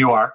You are.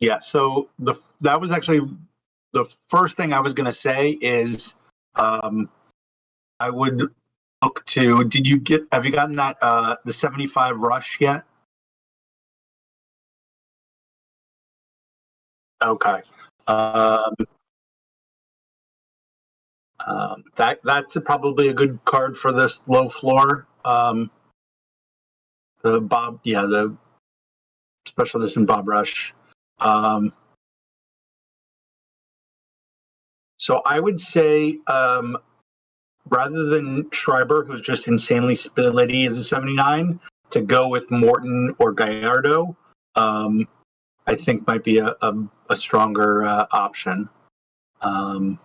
Yeah. So that was actually the first thing I was going to say is um, I would look to. Have you gotten that the 75 rush yet? Okay. Um, that's probably a good card for this low floor. The special edition Bob Rush. Um, so I would say rather than Schreiber, who's just insanely spilly as a 79, to go with Morton or Gallardo, I think might be a stronger option. Um,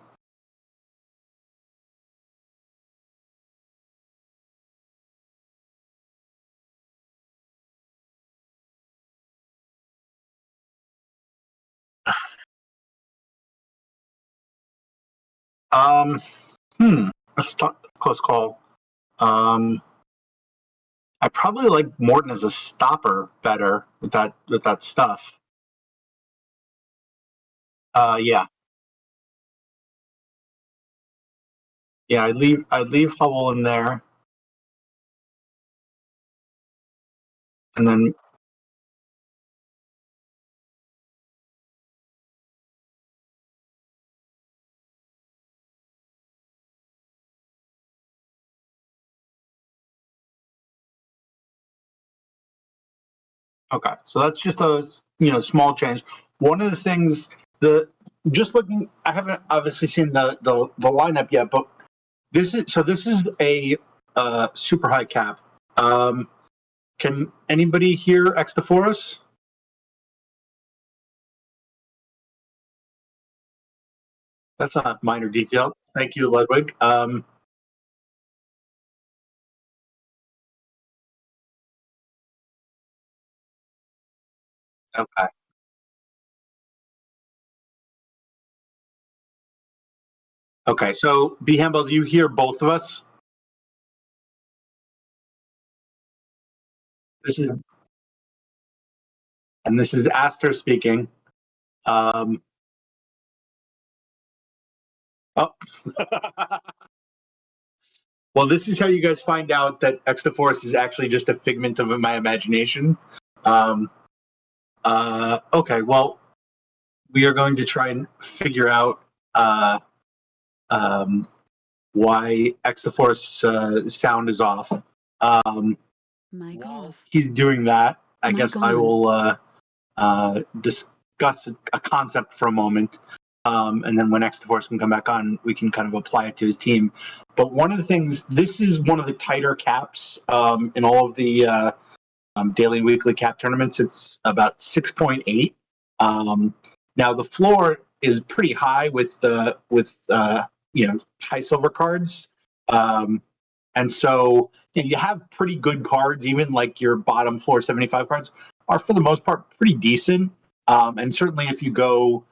um, that's a close call. Um, I probably like Morton as a stopper better with that stuff. Yeah, yeah. I'd leave Hubble in there, and then okay. So that's just a small change. One of the things the just looking, I haven't obviously seen the lineup yet, but this is a super high cap. Um, can anybody hear Xtoforas? That's a minor detail. Thank you, Ludwig. Okay. Okay. So, B Hambel, do you hear both of us? This is this is Aster speaking. Um, oh. Well, this is how you guys find out that Xtoforce is actually just a figment of my imagination. Um, okay. Well, we are going to try and figure out uh, um, why Xtoforce sound is off. Mic While off. he's doing that, I Mic guess I on. will discuss a concept for a moment. And then when Xtoforce can come back on, we can kind of apply it to his team. But one of the things, this is one of the tighter caps in all of the daily, weekly cap tournaments. It's about 6.8. Now the floor is pretty high with high silver cards, and so you have pretty good cards. Even like your bottom floor 75 cards are for the most part pretty decent. And certainly if you go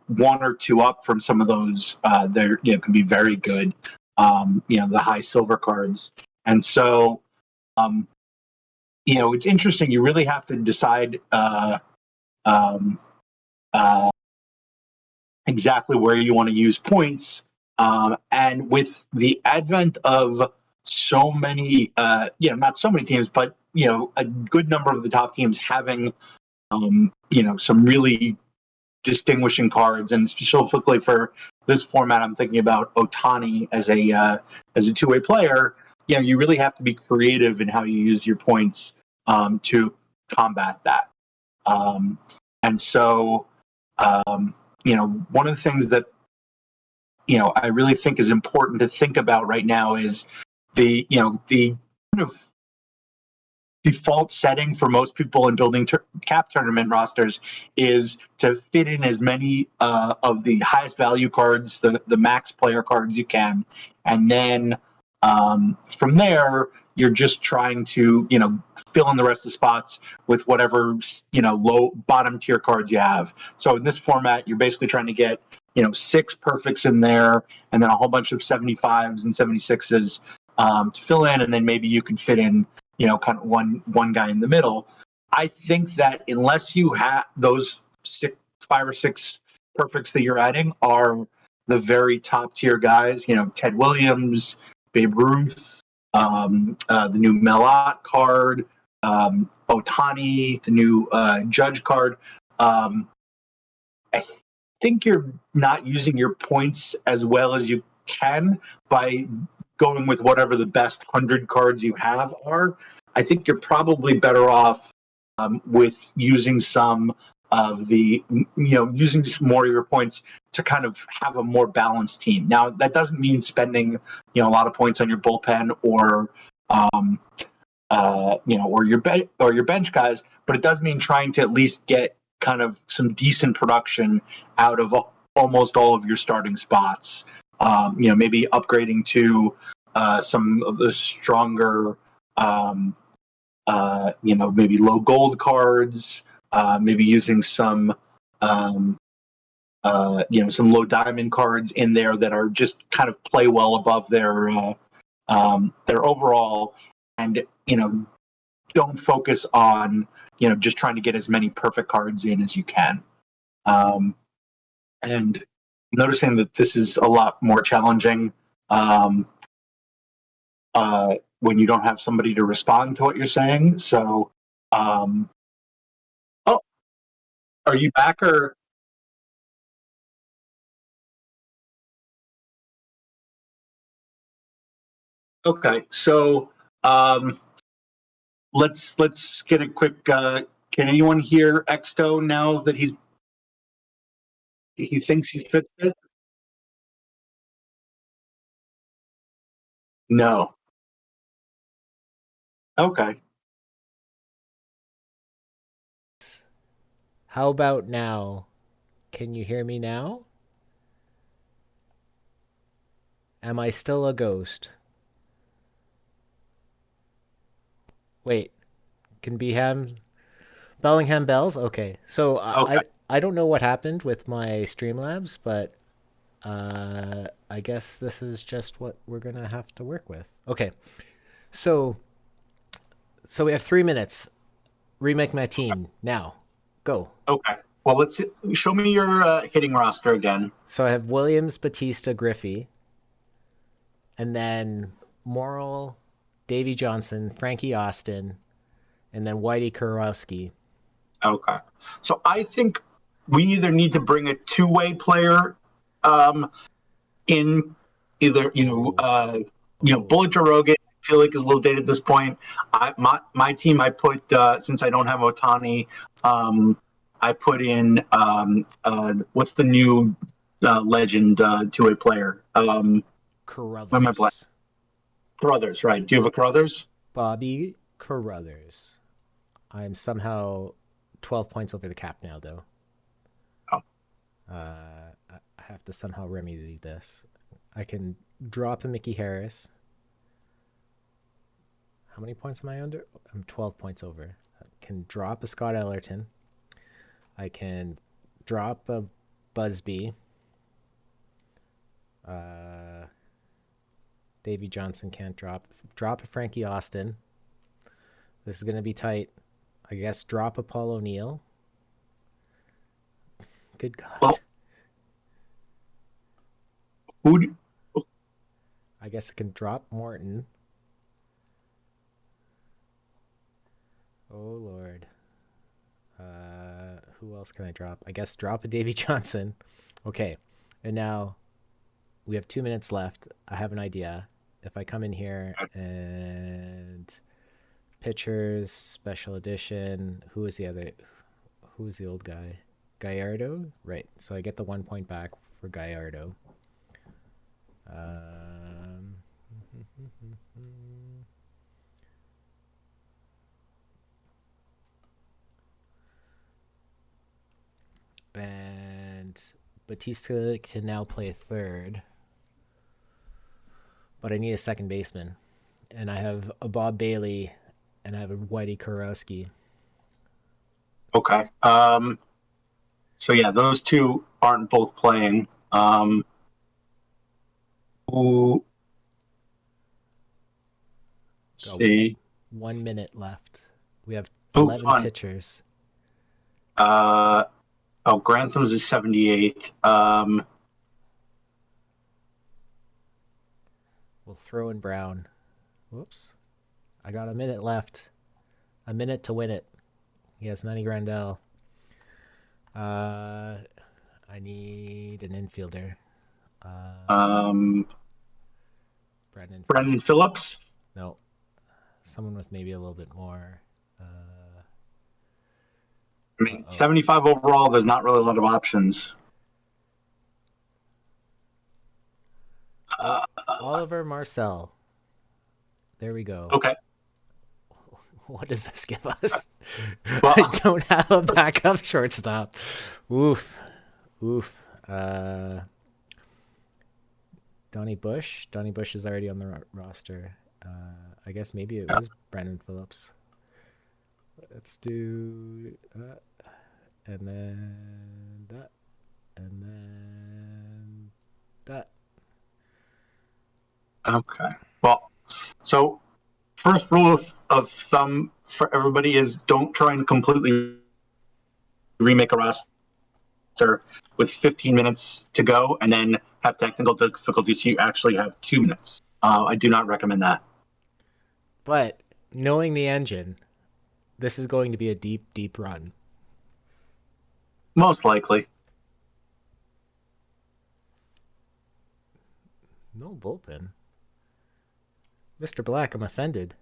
one or two up from some of those, they're can be very good. The high silver cards, and so. Um, it's interesting. You really have to decide um, uh, exactly where you want to use points. And with the advent of so many, not so many teams, but a good number of the top teams having, some really distinguishing cards, and specifically for this format, I'm thinking about Otani as a two-way player. You really have to be creative in how you use your points to combat that. And so, one of the things that I really think is important to think about right now is the kind of default setting for most people in building cap tournament rosters is to fit in as many of the highest value cards, the max player cards you can, and then from there you're just trying to fill in the rest of the spots with whatever low bottom tier cards you have. So in this format, you're basically trying to get 6 perfects in there, and then a whole bunch of 75s and 76s to fill in, and then maybe you can fit in kind of one guy in the middle. I think that unless you have those 5 or 6 perfects that you're adding are the very top tier guys, Ted Williams, Babe Ruth, the new Melot card, Otani, the new Judge card. I think you're not using your points as well as you can by going with whatever the best 100 cards you have are. I think you're probably better off with using some of the, using just more of your points to kind of have a more balanced team. Now, that doesn't mean spending, a lot of points on your bullpen or, or your bench guys, but it does mean trying to at least get kind of some decent production out of almost all of your starting spots. Maybe upgrading to some of the stronger, maybe low gold cards, maybe using some, some low diamond cards in there that are just kind of play well above their overall, and don't focus on just trying to get as many perfect cards in as you can. And noticing that this is a lot more challenging when you don't have somebody to respond to what you're saying. So, oh, are you back or? Okay, so let's get a quick. Can anyone hear Xto now that he thinks he's fixed it? No. Okay. How about now? Can you hear me now? Am I still a ghost? Wait, can Bellingham Bells? Okay, so Okay. I don't know what happened with my Streamlabs, but I guess this is just what we're gonna have to work with. Okay, so we have 3 minutes. Remake my team now. Go. Okay. Well, let's show me your hitting roster again. So I have Williams, Batista, Griffey, and then Morrill, Davy Johnson, Frankie Austin, and then Whitey Kurowski. Okay. So I think we either need to bring a two-way player in, either Bullet Joe Rogan. I feel like is a little dated at this point. My team, I put since I don't have Otani, I put in what's the new legend two-way player? Carruthers. Carruthers, right? Do you have a Carruthers? Bobby Carruthers. I'm somehow 12 points over the cap now, though. Oh. I have to somehow remedy this. I can drop a Mickey Harris. How many points am I under? I'm 12 points over. I can drop a Scott Ellerton. I can drop a Busby. Davy Johnson can't drop. Drop a Frankie Austin. This is going to be tight. I guess drop a Paul O'Neill. Good God. Well, who? I guess I can drop Morton. Oh, Lord. Who else can I drop? I guess drop a Davy Johnson. Okay. And now we have 2 minutes left. I have an idea. If I come in here and pitchers, special edition, who is the old guy? Gallardo? Right. So I get the 1 point back for Gallardo. And Batista can now play third. But I need a second baseman. And I have a Bob Bailey and I have a Whitey Kurowski. Okay. So yeah, those two aren't both playing. Who? Let's see. 1 minute left. We have Oh, 11 fun. pitchers. Grantham's is 78. We'll throw in Brown. Whoops. I got a minute left. A minute to win it. He has Manny Grandel. I need an infielder. Brendan Phillips. No. Someone with maybe a little bit more. 75 overall. There's not really a lot of options. Oliver Marcel. There we go. Okay. What does this give us? Well, I don't have a backup shortstop. Oof. Donnie Bush. Donnie Bush is already on the roster. I guess maybe it was Brandon Phillips. Let's do that. And then that. And then that. Okay. Well, so first rule of thumb for everybody is don't try and completely remake a roster with 15 minutes to go and then have technical difficulties so you actually have 2 minutes. I do not recommend that. But knowing the engine, this is going to be a deep, deep run. Most likely. No bullpen. Mr. Black, I'm offended.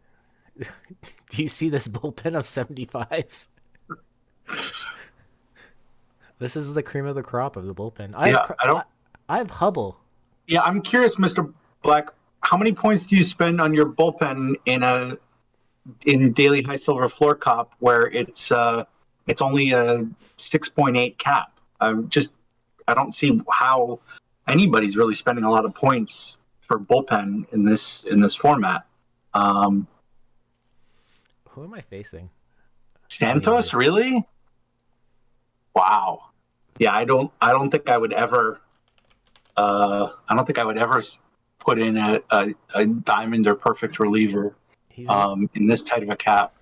Do you see this bullpen of 75s? This is the cream of the crop of the bullpen. I have Hubble. Yeah, I'm curious, Mr. Black, how many points do you spend on your bullpen in Daily High Silver Floor Cop where it's only a 6.8 cap? I don't see how anybody's really spending a lot of points for bullpen in this format. Who am I facing? Santos, really? Wow. Yeah, I don't think I would ever. I don't think I would ever put in a diamond or perfect reliever in this tight of a cap.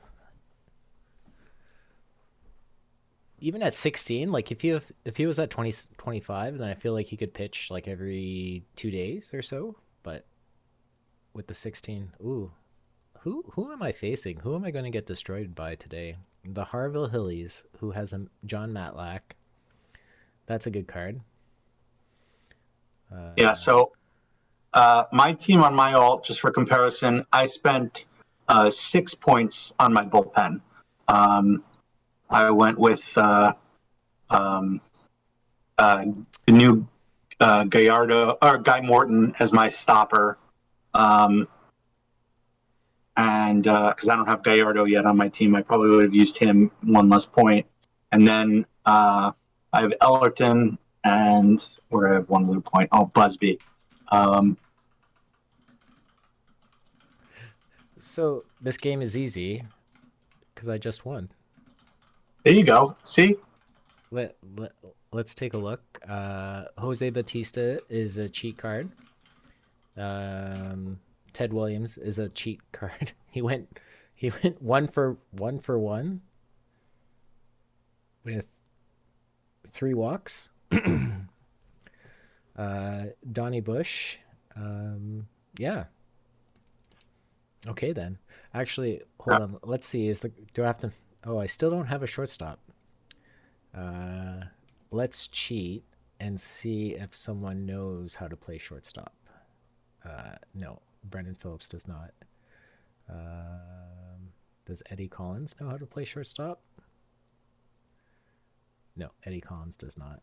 Even at 16, like if he was at 25, then I feel like he could pitch like every 2 days or so. But with the 16, ooh, who am I facing? Who am I going to get destroyed by today? The Harville Hillies, who has a John Matlack. That's a good card. Yeah, so my team on my alt, just for comparison, I spent 6 points on my bullpen. I went with the new Gallardo or Guy Morton as my stopper, and because I don't have Gallardo yet on my team, I probably would have used him 1 less point. And then I have Ellerton, and where I have 1 other point. Oh, Busby. So this game is easy because I just won. There you go. See? Let's take a look. Jose Batista is a cheat card. Ted Williams is a cheat card. He went He went 1 for 1 with 3 walks. Donnie Bush. Yeah. Okay then. Actually, hold on. Let's see. Do I have to? Oh, I still don't have a shortstop. Let's cheat and see if someone knows how to play shortstop. No, Brendan Phillips does not. Does Eddie Collins know how to play shortstop? No, Eddie Collins does not.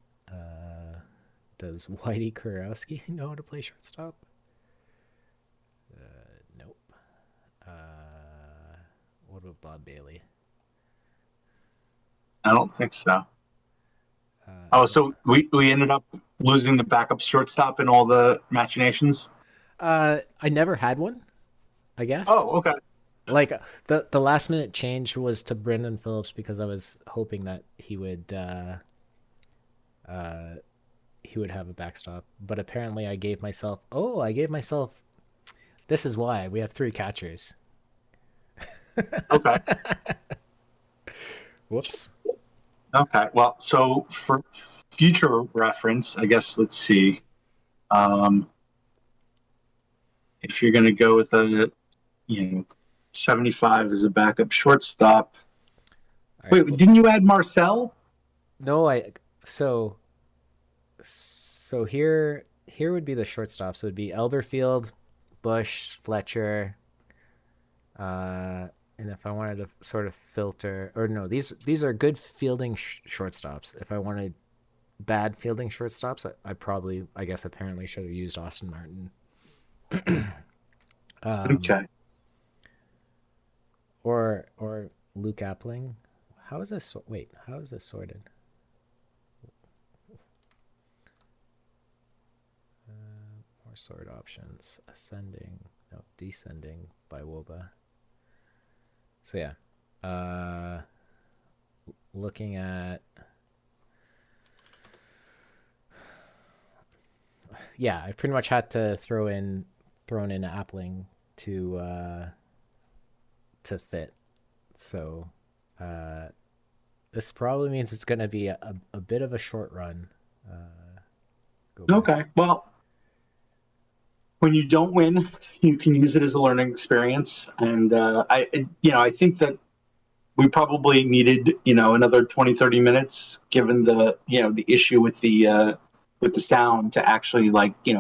Does Whitey Kurowski know how to play shortstop? Nope. What about Bob Bailey? I don't think so. So we ended up losing the backup shortstop in all the machinations. I never had one, I guess. Oh, okay. Like the last minute change was to Brendan Phillips because I was hoping that he would have a backstop. But apparently I gave myself this is why we have 3 catchers. Okay. Whoops. Okay. Well, so for future reference, I guess let's see. If you're going to go with a 75 as a backup shortstop. Right, Wait, well, didn't you add Marcel? no, so here would be the shortstops. So it would be Elberfield, Bush, Fletcher, and if I wanted to sort of filter, or no, these are good fielding shortstops. If I wanted bad fielding shortstops, I guess apparently should have used Austin Martin. Okay. Or Luke Appling. How is this? Wait, how is this sorted? More sort options. Ascending, no, descending by Woba. So yeah, looking at I pretty much had to thrown in Appling to fit. So this probably means it's going to be a bit of a short run. Okay. Well, when you don't win, you can use it as a learning experience, and I think that we probably needed another 20-30 minutes given the issue with the sound to actually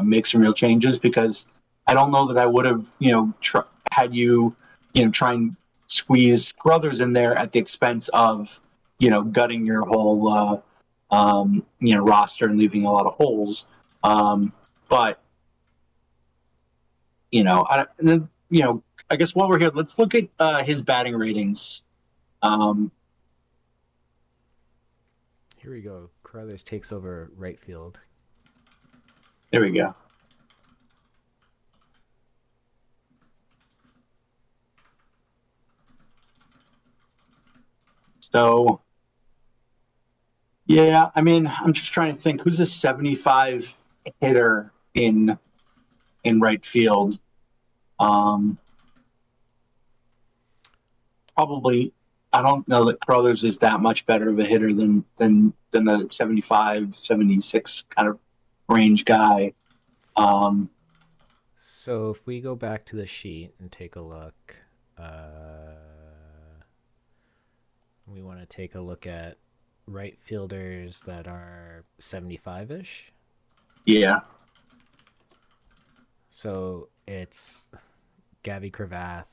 make some real changes, because I don't know that I would have had you try and squeeze Brothers in there at the expense of gutting your whole roster and leaving a lot of holes. But I guess while we're here, let's look at his batting ratings. Here we go. Carruthers takes over right field. There we go. So, yeah, I mean, I'm just trying to think who's a 75 hitter in right field. Probably, I don't know that Crothers is that much better of a hitter than a 75, 76 kind of range guy. So if we go back to the sheet and take a look, we want to take a look at right fielders that are 75-ish. Yeah. So it's Gabby Cravath.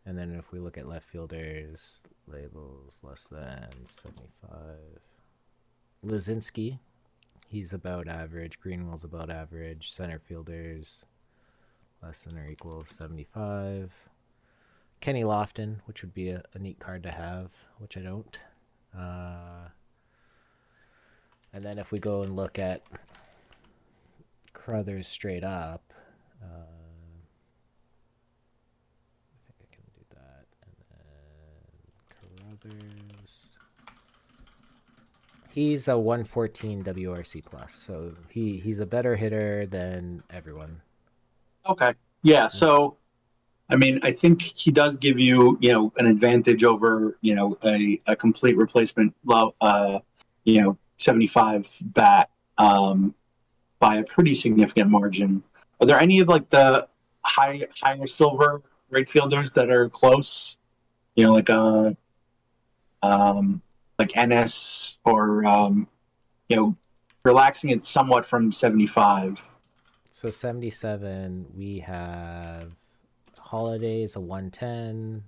And then if we look at left fielders, labels less than 75. Lazinski, he's about average. Greenwell's about average. Center fielders, less than or equal 75. Kenny Lofton, which would be a neat card to have, which I don't. And then if we go and look at Crothers straight up, I think I can do that. And then Crothers, he's a 114 WRC plus, so he's a better hitter than everyone. Okay. Yeah. So I mean, I think he does give you, an advantage over, a complete replacement, 75 bat, by a pretty significant margin. Are there any of like the higher silver right fielders that are close? You know, um, like NS or relaxing it somewhat from 75. So 77, we have Holiday is a 110.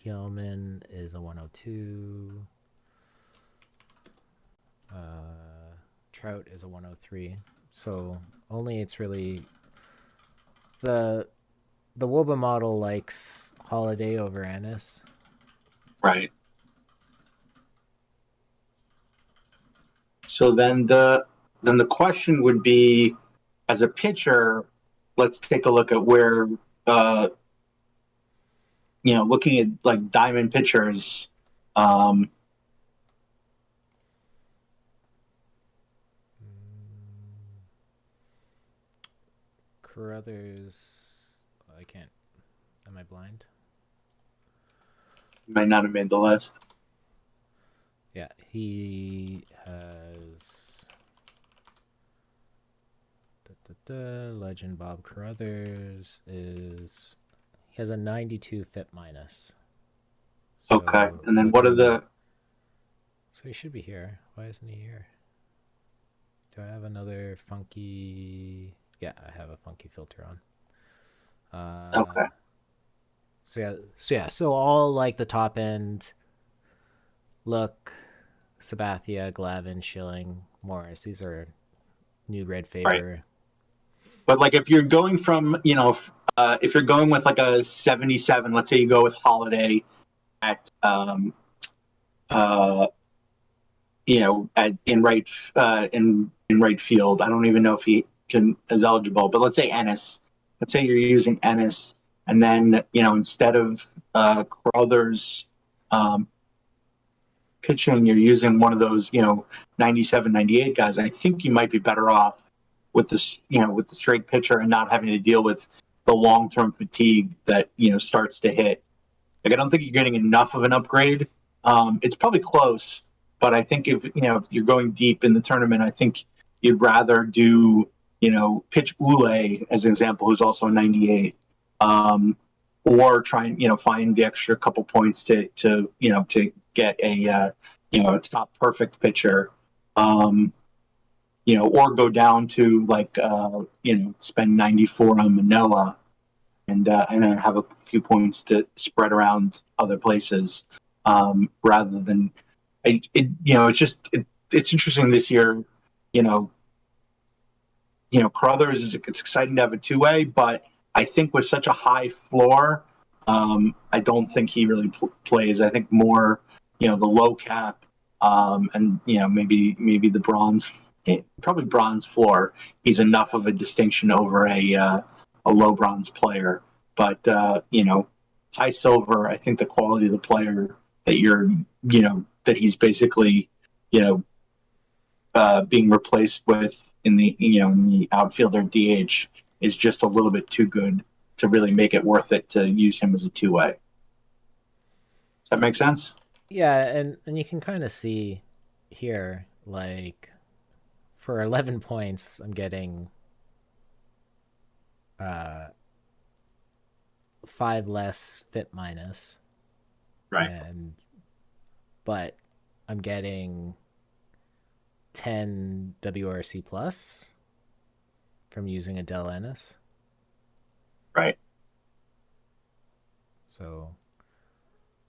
Hillman is a 102. Trout is a 103. So only it's really the Woba model likes Holiday over Ennis. Right. So then the question would be, as a pitcher, let's take a look at where looking at like diamond pitchers. Um, Carruthers, I can't. Am I blind? might not have made the list. Yeah, he has Legend Bob Carruthers is he has a 92 FIP minus. So Okay, and then what are the? So he should be here. Why isn't he here? Do I have another funky? Yeah, I have a funky filter on. Okay. So all like the top end. Look, Sabathia, Glavin, Schilling, Morris. These are new red favor. Right. But like if you're going from, if you're going with like a 77, let's say you go with Holiday at uh in right field. I don't even know if he is eligible, but let's say Ennis. Let's say you're using Ennis, and then instead of Crothers pitching, you're using one of those 97, 98 guys. I think you might be better off with this with the straight pitcher and not having to deal with the long term fatigue that starts to hit. Like I don't think you're getting enough of an upgrade. It's probably close, but I think if you're going deep in the tournament, I think you'd rather do pitch Ule as an example, who's also a 98, or try and find the extra couple points to get a top perfect pitcher, or go down to like spend 94 on Manila and then have a few points to spread around other places, rather than it's interesting this year. You know, Crothers it's exciting to have a two-way, but I think with such a high floor, I don't think he really plays. I think more the low cap, and maybe the bronze, probably bronze floor. He's enough of a distinction over a low bronze player. But high silver, I think the quality of the player that that he's basically you know being replaced with in the outfielder DH is just a little bit too good to really make it worth it to use him as a two-way. Does that make sense? Yeah, and you can kind of see here, like for 11 points, I'm getting 5 less FIP minus, Right. But I'm getting 10 WRC plus from using Adele Ennis. Right. So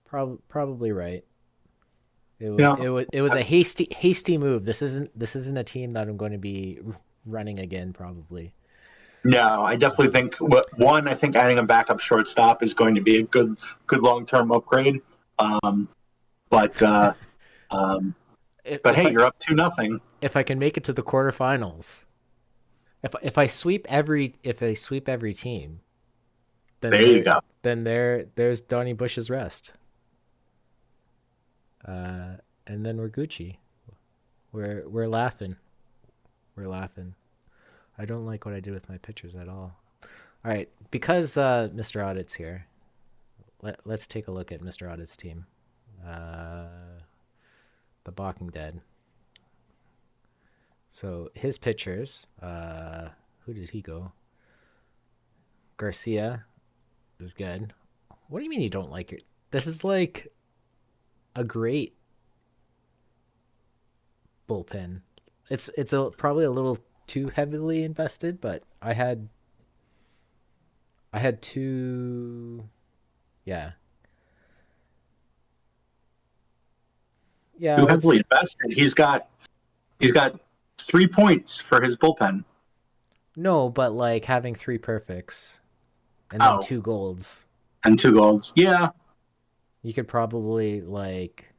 probably right. It was a hasty move. This isn't a team that I'm going to be running again probably. No, I definitely think I think adding a backup shortstop is going to be a good long-term upgrade. But hey, you're up 2-0. If I can make it to the quarterfinals, if I sweep every team, then there you go. Then there's Donnie Bush's rest. And then we're Gucci. We're laughing. We're laughing. I don't like what I did with my pictures at all. All right, because Mr. Audit's here, let's take a look at Mr. Audit's team. The Walking Dead. So his pitchers, who did he go? Garcia is good. What do you mean you don't like it? This is like a great bullpen. It's probably a little too heavily invested, but I had two. Yeah. Yeah, Too heavily invested. He's got 3 points for his bullpen. no, but like having three perfects and then Oh, two golds. and 2 golds. Yeah, You could probably like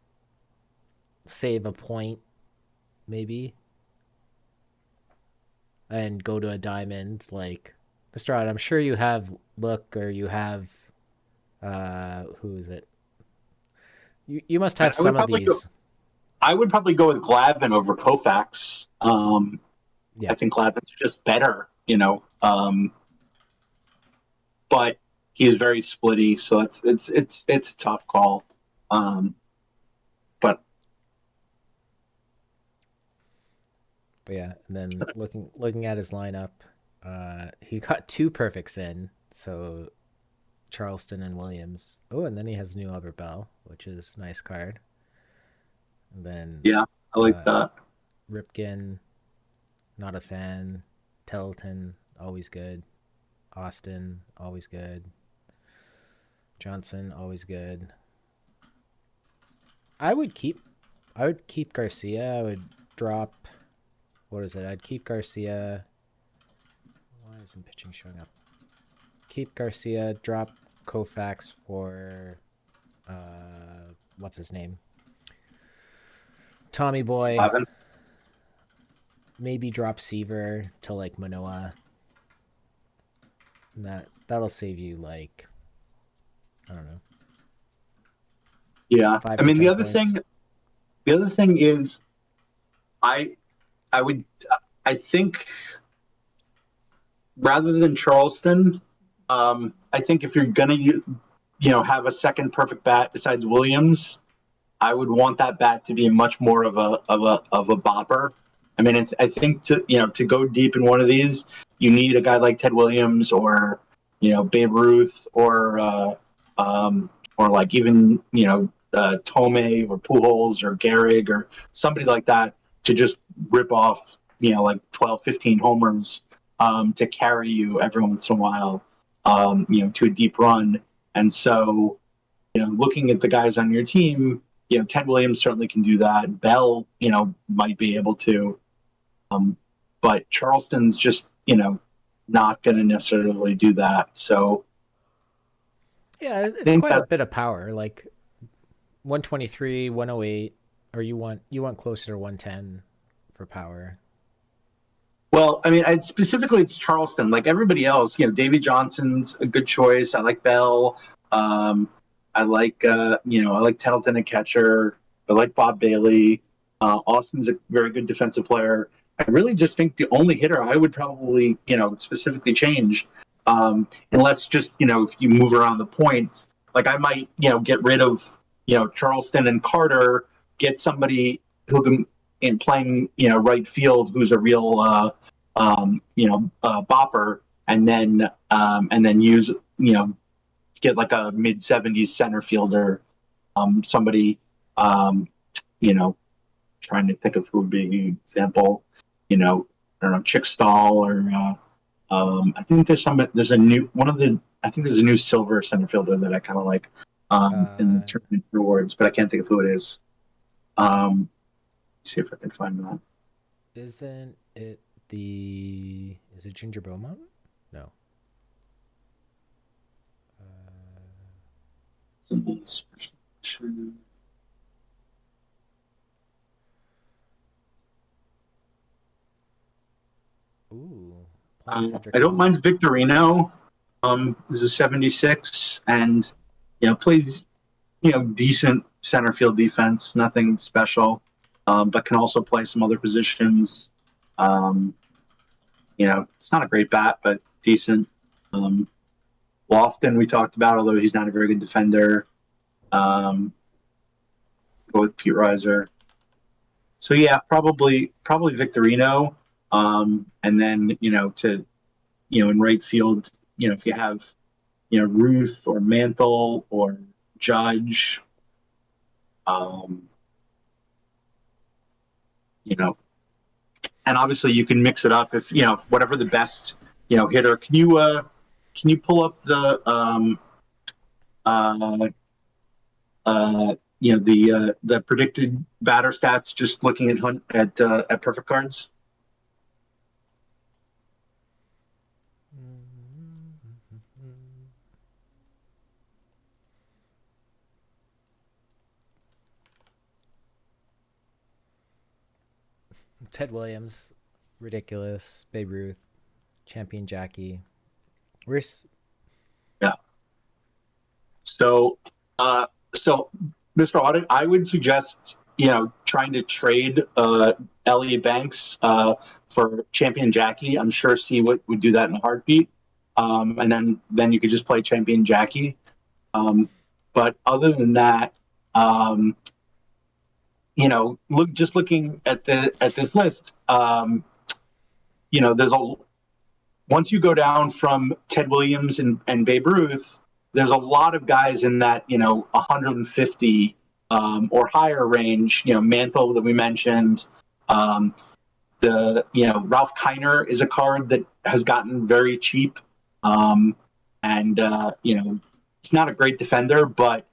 save a point maybe and go to a diamond like Mr. Odd, I'm sure you have Look or you have who is it? You must have I would some of probably go. these. I would probably go with Glavin over Koufax. Yeah. I think Glavin's just better, but he is very splitty, so it's a tough call. But Yeah, and then looking at his lineup, he got two perfects in, so Charleston and Williams. Oh, and then he has New Albert Bell, which is a nice card. And then yeah, I like that. Ripken, not a fan. Telton, always good. Austin, always good. Johnson, always good. I would keep Garcia. I would drop. What is it? I'd keep Garcia. Why isn't pitching showing up? Keep Garcia. Drop Koufax for what's his name? Tommy Boy. Glavin. Maybe drop Seaver to like Manoa. And that'll save you like I don't know. Yeah, 5 I or mean 10 points. the other thing is, I would, I think, rather than Charleston, I think if you're gonna have a second perfect bat besides Williams, I would want that bat to be much more of a bopper. I mean, I think to go deep in one of these, you need a guy like Ted Williams or Babe Ruth or like even Tomei or Pujols or Gehrig or somebody like that to just rip off like 12, 15 homers to carry you every once in a while to a deep run. And so looking at the guys on your team, Ted Williams certainly can do that. Bell, might be able to, but Charleston's just, not going to necessarily do that. So Yeah, I it's think quite a that, bit of power. Like 123, 108, or you want closer to 110 for power. well, I mean, specifically it's Charleston. Like everybody else, Davy Johnson's a good choice. I like Bell. I like, I like Tettleton, a catcher. I like Bob Bailey. Austin's a very good defensive player. I really just think the only hitter I would probably, specifically change, unless just, if you move around the points, like I might, get rid of, Charleston and Carter, get somebody who can in playing, right field who's a real, bopper, and then use, get like a mid 70s center fielder, somebody, you know, trying to think of who would be an example, I don't know, Chick Stahl or I think there's a new one of the I think there's a new silver center fielder that I kind of like in the tournament rewards, but I can't think of who it is. See if I can find that. Isn't it is it Ginger Beaumont? No. Ooh. I don't mind Victorino. Is a 76 and plays decent center field defense, nothing special, but can also play some other positions. It's not a great bat, but decent. Lofton we talked about, although he's not a very good defender. Go with Pete Reiser. So yeah, probably Victorino, and then in right field, if you have Ruth or Mantle or Judge, um, and obviously you can mix it up if whatever the best hitter. Can you pull up the uh, the predicted batter stats just looking at perfect cards? Ted Williams, ridiculous. Babe Ruth, Champion Jackie. Where's Yeah. So, Mr. Audit, I would suggest trying to trade Elliot Banks for Champion Jackie. I'm sure C would do that in a heartbeat, and then you could just play Champion Jackie. But other than that, looking at this list, there's once you go down from Ted Williams and Babe Ruth, there's a lot of guys in that 150 or higher range. Mantle that we mentioned. The Ralph Kiner is a card that has gotten very cheap, and he's not a great defender, but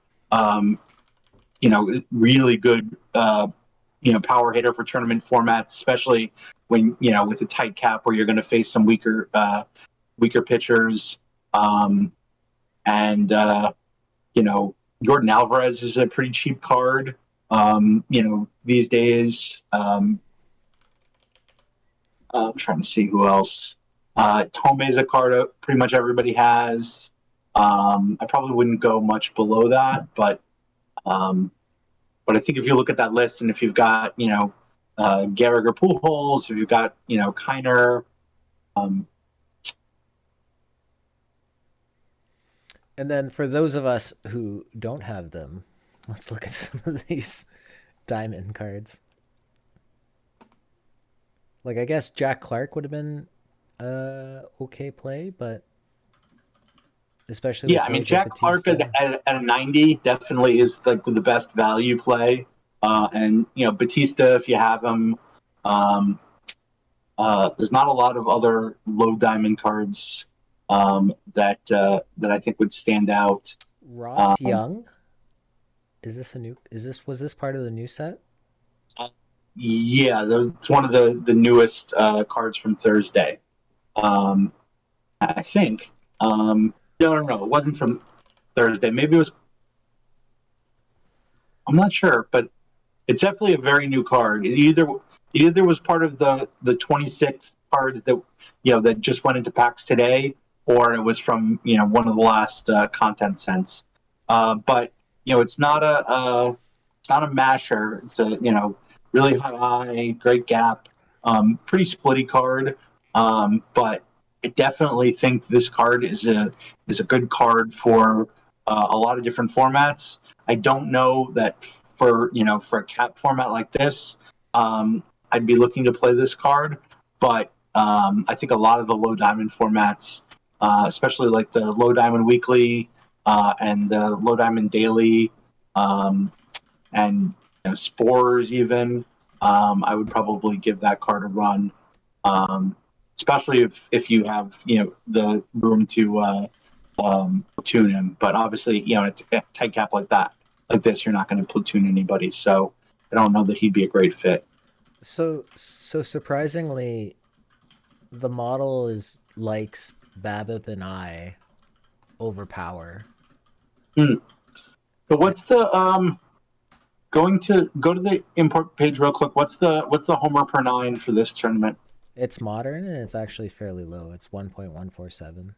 really good power hitter for tournament formats, especially when with a tight cap where you're going to face some weaker pitchers. And Jordan Alvarez is a pretty cheap card. These days. I'm trying to see who else. Tomei is a card pretty much everybody has. I probably wouldn't go much below that, but I think if you look at that list and if you've got Gallagher Pujols, if you've got Kiner. And then for those of us who don't have them, let's look at some of these diamond cards. Like, I guess Jack Clark would have been okay play, but especially Yeah, I mean, Jack Clark at a 90 definitely is like the best value play. And Batista, if you have him, there's not a lot of other low diamond cards that I think would stand out. Ross Young. Was this part of the new set? Yeah, it's one of the newest cards from Thursday. I think. No, it wasn't from Thursday. Maybe it was. I'm not sure, but it's definitely a very new card. It either was part of the 26 card that just went into packs today, or it was from one of the last content sets. But it's not a masher. It's a really high, great gap, pretty splitty card. But I definitely think this card is a good card for a lot of different formats. I don't know that for a cap format like this, I'd be looking to play this card. But I think a lot of the low diamond formats, especially like the low diamond weekly and the low diamond daily, and spores even, I would probably give that card a run. Especially if you have the room to platoon him. But obviously, a tight cap like this, you're not going to platoon anybody. So I don't know that he'd be a great fit. So surprisingly, the model likes Babip and I over Power. But what's the go to the import page real quick? What's the homer per 9 for this tournament? It's modern and it's actually fairly low. It's 1.147.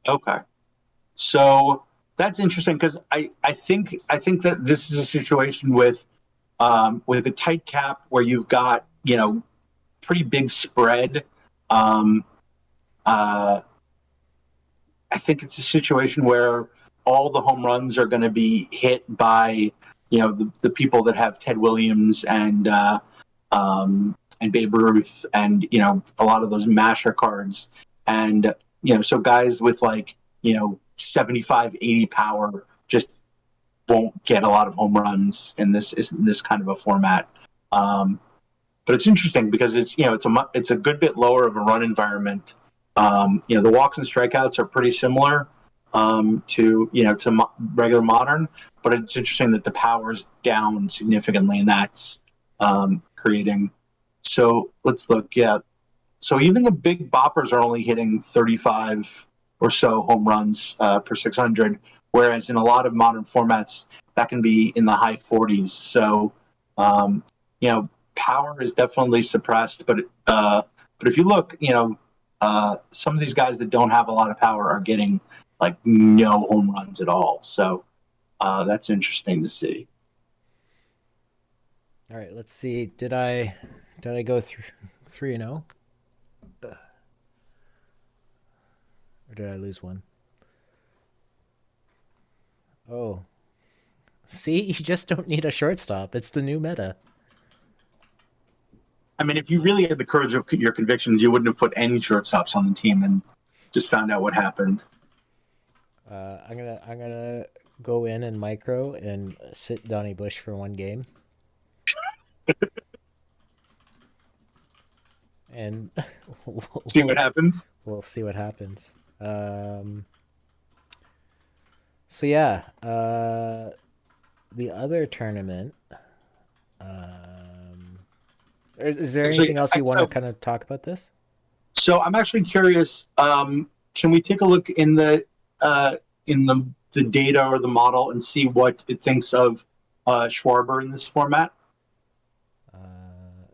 Okay, so that's interesting because I think that this is a situation with a tight cap where you've got pretty big spread. I think it's a situation where all the home runs are going to be hit by the people that have Ted Williams and Babe Ruth and a lot of those masher cards, and so guys with 75, 80 power just won't get a lot of home runs in this kind of a format. But it's interesting because it's a good bit lower of a run environment. The walks and strikeouts are pretty similar to regular modern, but it's interesting that the power's down significantly, and that's creating. So let's look. Yeah, so even the big boppers are only hitting 35 or so home runs per 600, whereas in a lot of modern formats that can be in the high 40s. So power is definitely suppressed, but if you look, some of these guys that don't have a lot of power are getting no home runs at all. So that's interesting to see. All right, let's see. Did I go through 3-0? Or did I lose one? Oh. See, you just don't need a shortstop. It's the new meta. I mean, if you really had the courage of your convictions, you wouldn't have put any shortstops on the team and just found out what happened. I'm gonna go in and micro and sit Donnie Bush for one game. And see what happens. We'll see what happens. So yeah, the other tournament. Is there anything else you want to kind of talk about this? So I'm actually curious. Can we take a look in the data or the model and see what it thinks of Schwarber in this format?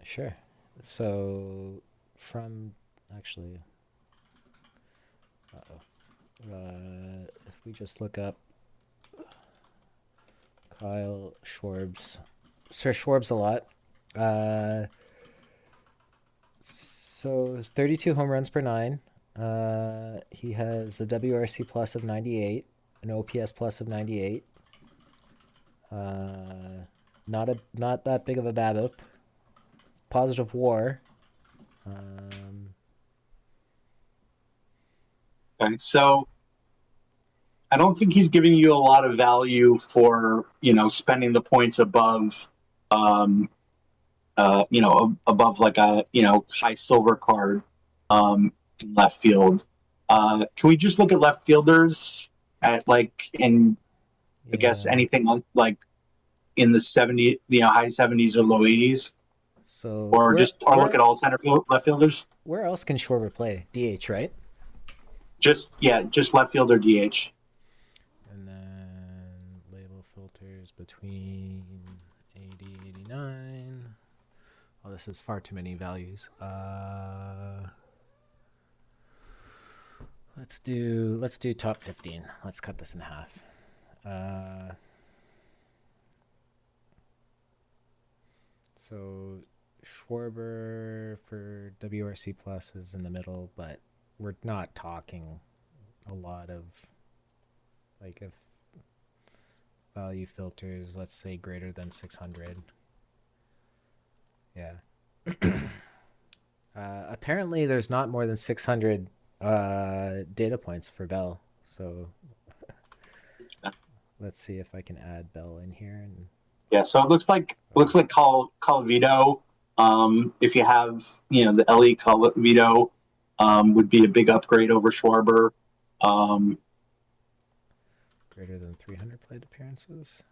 Sure. So from actually, if we just look up Kyle Schwarb's, Sir Schwarb's a lot. So 32 home runs per 9. He has a WRC plus of 98, an OPS plus of 98. Not that big of a BABIP. Positive WAR. Okay, so I don't think he's giving you a lot of value for spending the points above above like a high silver card in left field. Can we just look at left fielders at I guess anything in the 70, high 70s or low 80s, So or look at all left fielders. Where else can Schwarber play? DH, right? Just left field or DH. And then label filters between 80, 89. Oh, this is far too many values. Let's do top 15. Let's cut this in half. So Schwarber for WRC plus is in the middle, but we're not talking a lot of if value filters, let's say greater than 600. Yeah. Apparently there's not more than 600 data points for Bell. So let's see if I can add Bell in here. Yeah, so it looks like Colavito. If you have the LE Colavito, would be a big upgrade over Schwarber. Greater than 300 plate appearances.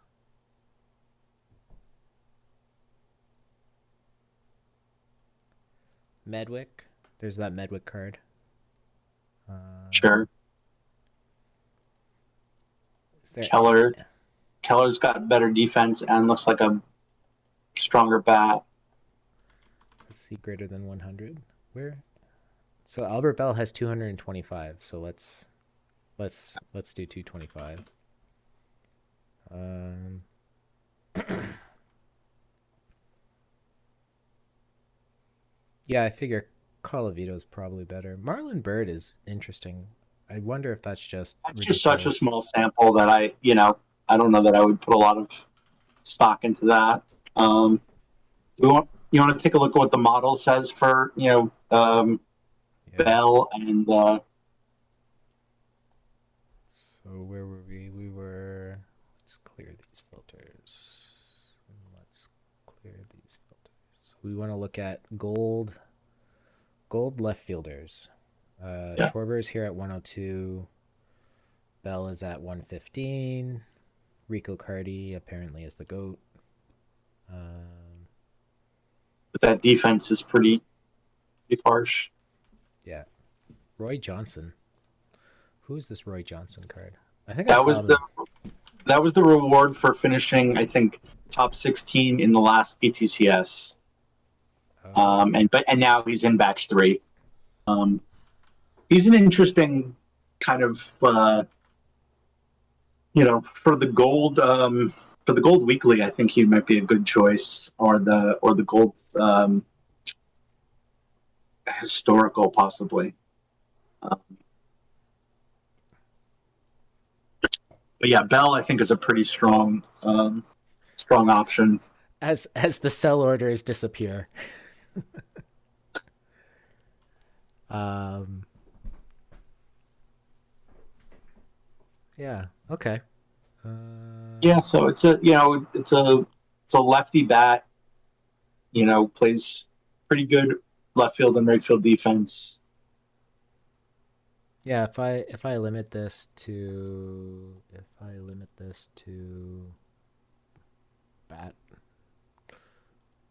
Medwick. There's that Medwick card. Sure. Keller's got better defense and looks like a stronger bat. Let's see, greater than 100. Where? So Albert Bell has 225. So let's do 225. Yeah, I figure Colavito's probably better. Marlon Byrd is interesting. I wonder if that's just That's just such a ridiculous. small sample that I don't know that I would put a lot of stock into that. You want to take a look at what the model says for Yeah. Bell and So where were we? We were. Let's clear these filters. Let's clear these filters. We want to look at gold left fielders. yeah. Schwarber's here at 102. Bell is at 115. Rico Cardi apparently is the GOAT. But that defense is pretty harsh. Yeah. Roy Johnson. Who is this Roy Johnson card? I think I That saw was him. that was the reward for finishing, I think, top 16 in the last BTCS. And now he's in batch 3. He's an interesting kind of for the gold weekly. I think he might be a good choice, or the gold historical possibly. But yeah, Bell I think is a pretty strong option. As the sell orders disappear. Yeah. Okay. Yeah, so it's a lefty bat. Plays pretty good left field and right field defense. Yeah, if I limit this to bat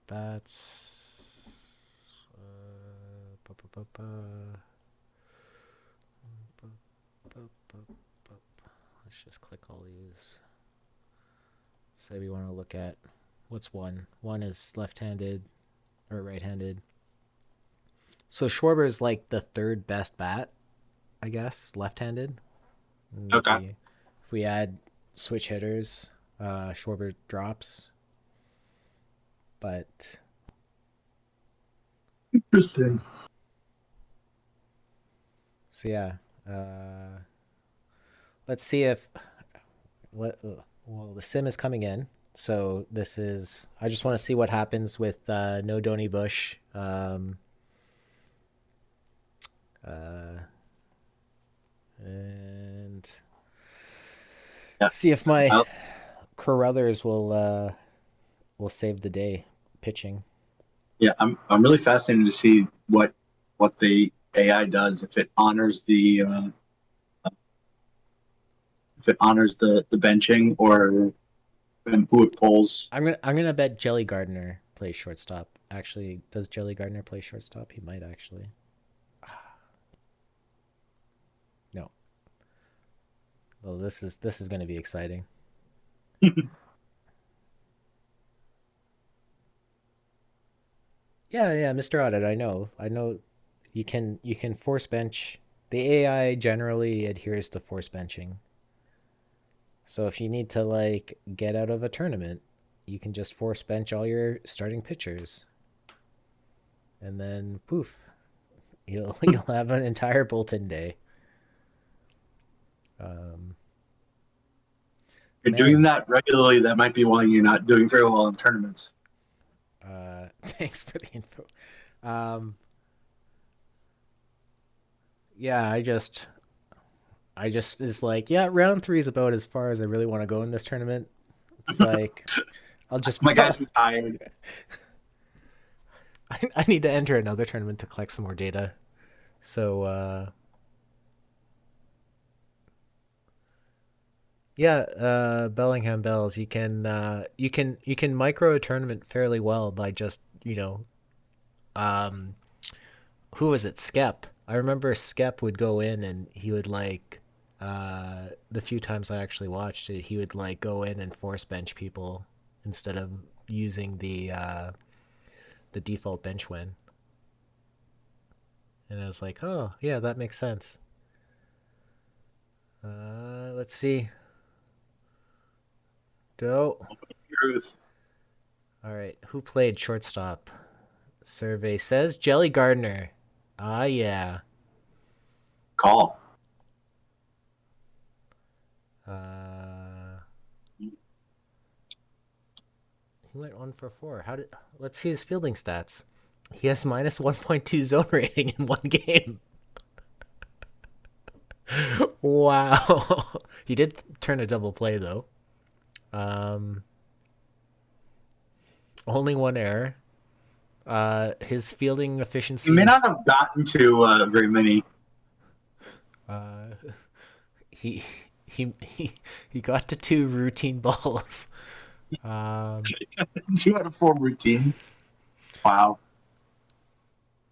bats let's just click all these. Say we want to look at what's one. One is left-handed or right-handed. So Schwarber is like the third best bat, I guess, left-handed. Okay. If we add switch hitters, Schwarber drops. But Interesting. so yeah, let's see if well the sim is coming in. So this is I just want to see what happens with no Donny Bush. And Yeah. see if my Carruthers will save the day pitching. Yeah, I'm really fascinated to see what the AI does, if it honors the benching, or who it pulls. I'm gonna bet Jelly Gardner plays shortstop. Actually, does Jelly Gardner play shortstop? He might actually. No. Well, this is going to be exciting. Yeah, Mr. Audit. I know you can force bench. The AI generally adheres to force benching. So if you need to like get out of a tournament, you can just force bench all your starting pitchers. And then poof, you'll have an entire bullpen day. You're doing that regularly. That might be why you're not doing very well in tournaments. Thanks for the info. Yeah, I just is like, yeah, round 3 is about as far as I really want to go in this tournament. It's like I'll just My guys are tired. I need to enter another tournament to collect some more data. So yeah, Bellingham Bells, you can micro a tournament fairly well by just, who was it? Skep. I remember Skep would go in and he would like the few times I actually watched it, he would like go in and force bench people instead of using the default bench win. And I was like, oh yeah, that makes sense. Let's see. Doe. All right, who played shortstop? Survey says Jelly Gardner. Ah, yeah. Call. He went 1 for 4. Let's see his fielding stats. He has minus 1.2 zone rating in one game. Wow. He did turn a double play though. Only one error. His fielding efficiency You may is not have gotten to very many. he he got to 2 routine balls. 2 out of 4 routine. Wow.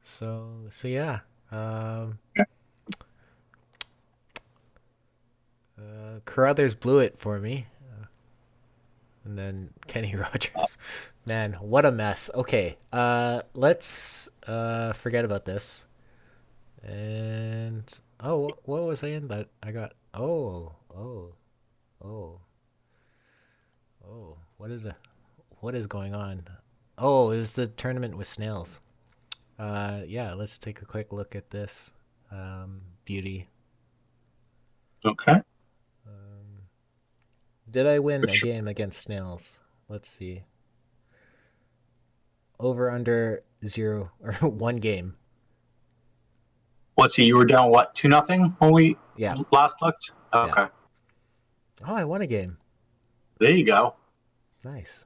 So yeah. Carruthers blew it for me. And then Kenny Rogers. Man, what a mess. Okay, let's forget about this. And what was I in that I got? Oh. What is going on? Oh, it was the tournament with snails. Yeah, let's take a quick look at this beauty. Okay. Did I win a game against snails? Let's see. Over under 0 or 1 game. Let's see. You were down what, 2-0 when we last looked? Okay. Yeah. Oh, I won a game. There you go. Nice.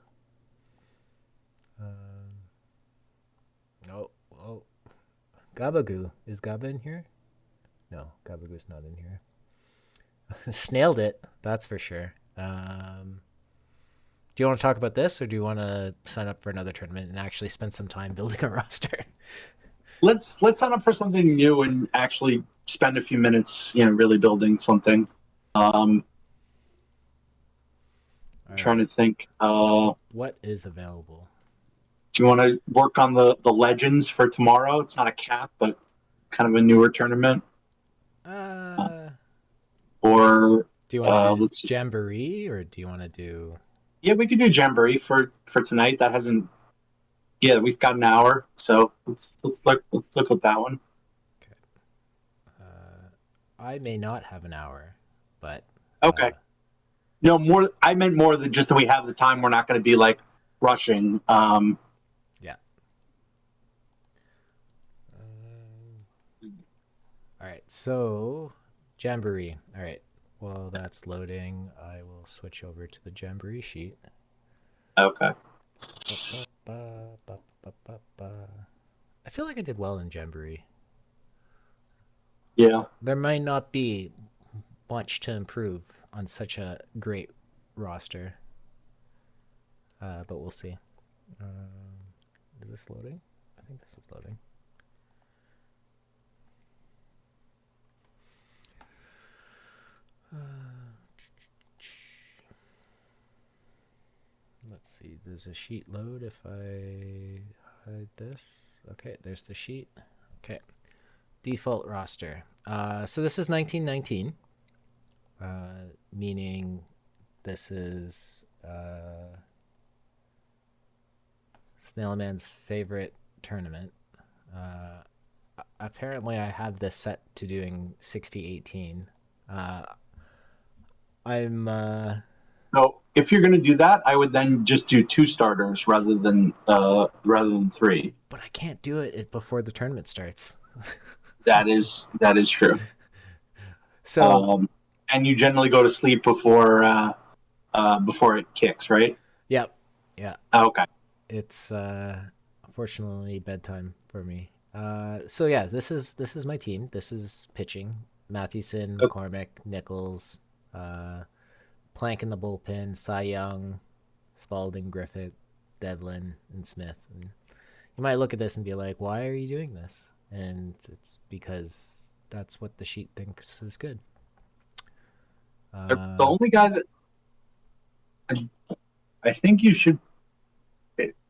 Oh. Gabagoo. Is Gaba in here? No, Gabagoo's not in here. Snailed it, that's for sure. Do you want to talk about this, or do you want to sign up for another tournament and actually spend some time building a roster? Let's sign up for something new and actually spend a few minutes, really building something. Trying to think. What is available? Do you want to work on the legends for tomorrow? It's not a cap, but kind of a newer tournament. Or do you want to do let's Jamboree, or do you want to do? Yeah, we could do Jamboree for tonight. That hasn't. Yeah, we've got an hour, so let's look at that one. Okay. I may not have an hour, but okay. No more. I meant more than just that we have the time. We're not going to be like rushing. Yeah. All right. So Jamboree. All right. Well, that's loading. I will switch over to the Jamboree sheet. Okay. I feel like I did well in Jamboree. Yeah. There might not be much to improve on such a great roster. But we'll see. Is this loading? I think this is loading. Let's see. There's a sheet load if I hide this. Okay, there's the sheet. Okay. Default roster. So this is 1919. Meaning this is Snailman's favorite tournament. Apparently I have this set to doing 60-18. So if you're going to do that, I would then just do 2 starters rather than 3. But I can't do it before the tournament starts. That is true. So and you generally go to sleep before it kicks, right? Yep. Yeah. Okay. It's unfortunately bedtime for me. So yeah, this is my team. This is pitching. Mathewson, McCormick, Nichols, Plank in the bullpen, Cy Young, Spalding, Griffith, Devlin, and Smith. And you might look at this and be like, why are you doing this? And it's because that's what the sheet thinks is good. The only guy that I think you should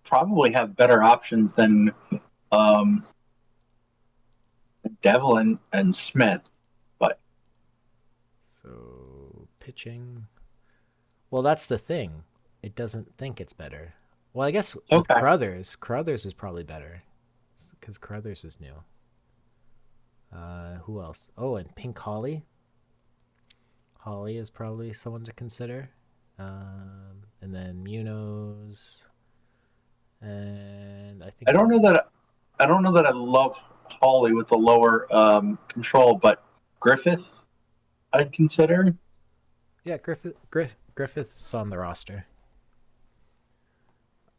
probably have better options than Devlin and Smith, but so pitching. Well, that's the thing. It doesn't think it's better. Well, I guess with Carruthers is probably better because Carruthers is new. Who else? Oh, and Pink Holly. Holly is probably someone to consider. And then Munoz. And I think I don't know that I love Hawley with the lower control, but Griffith I'd consider. yeah, Griffith's on the roster.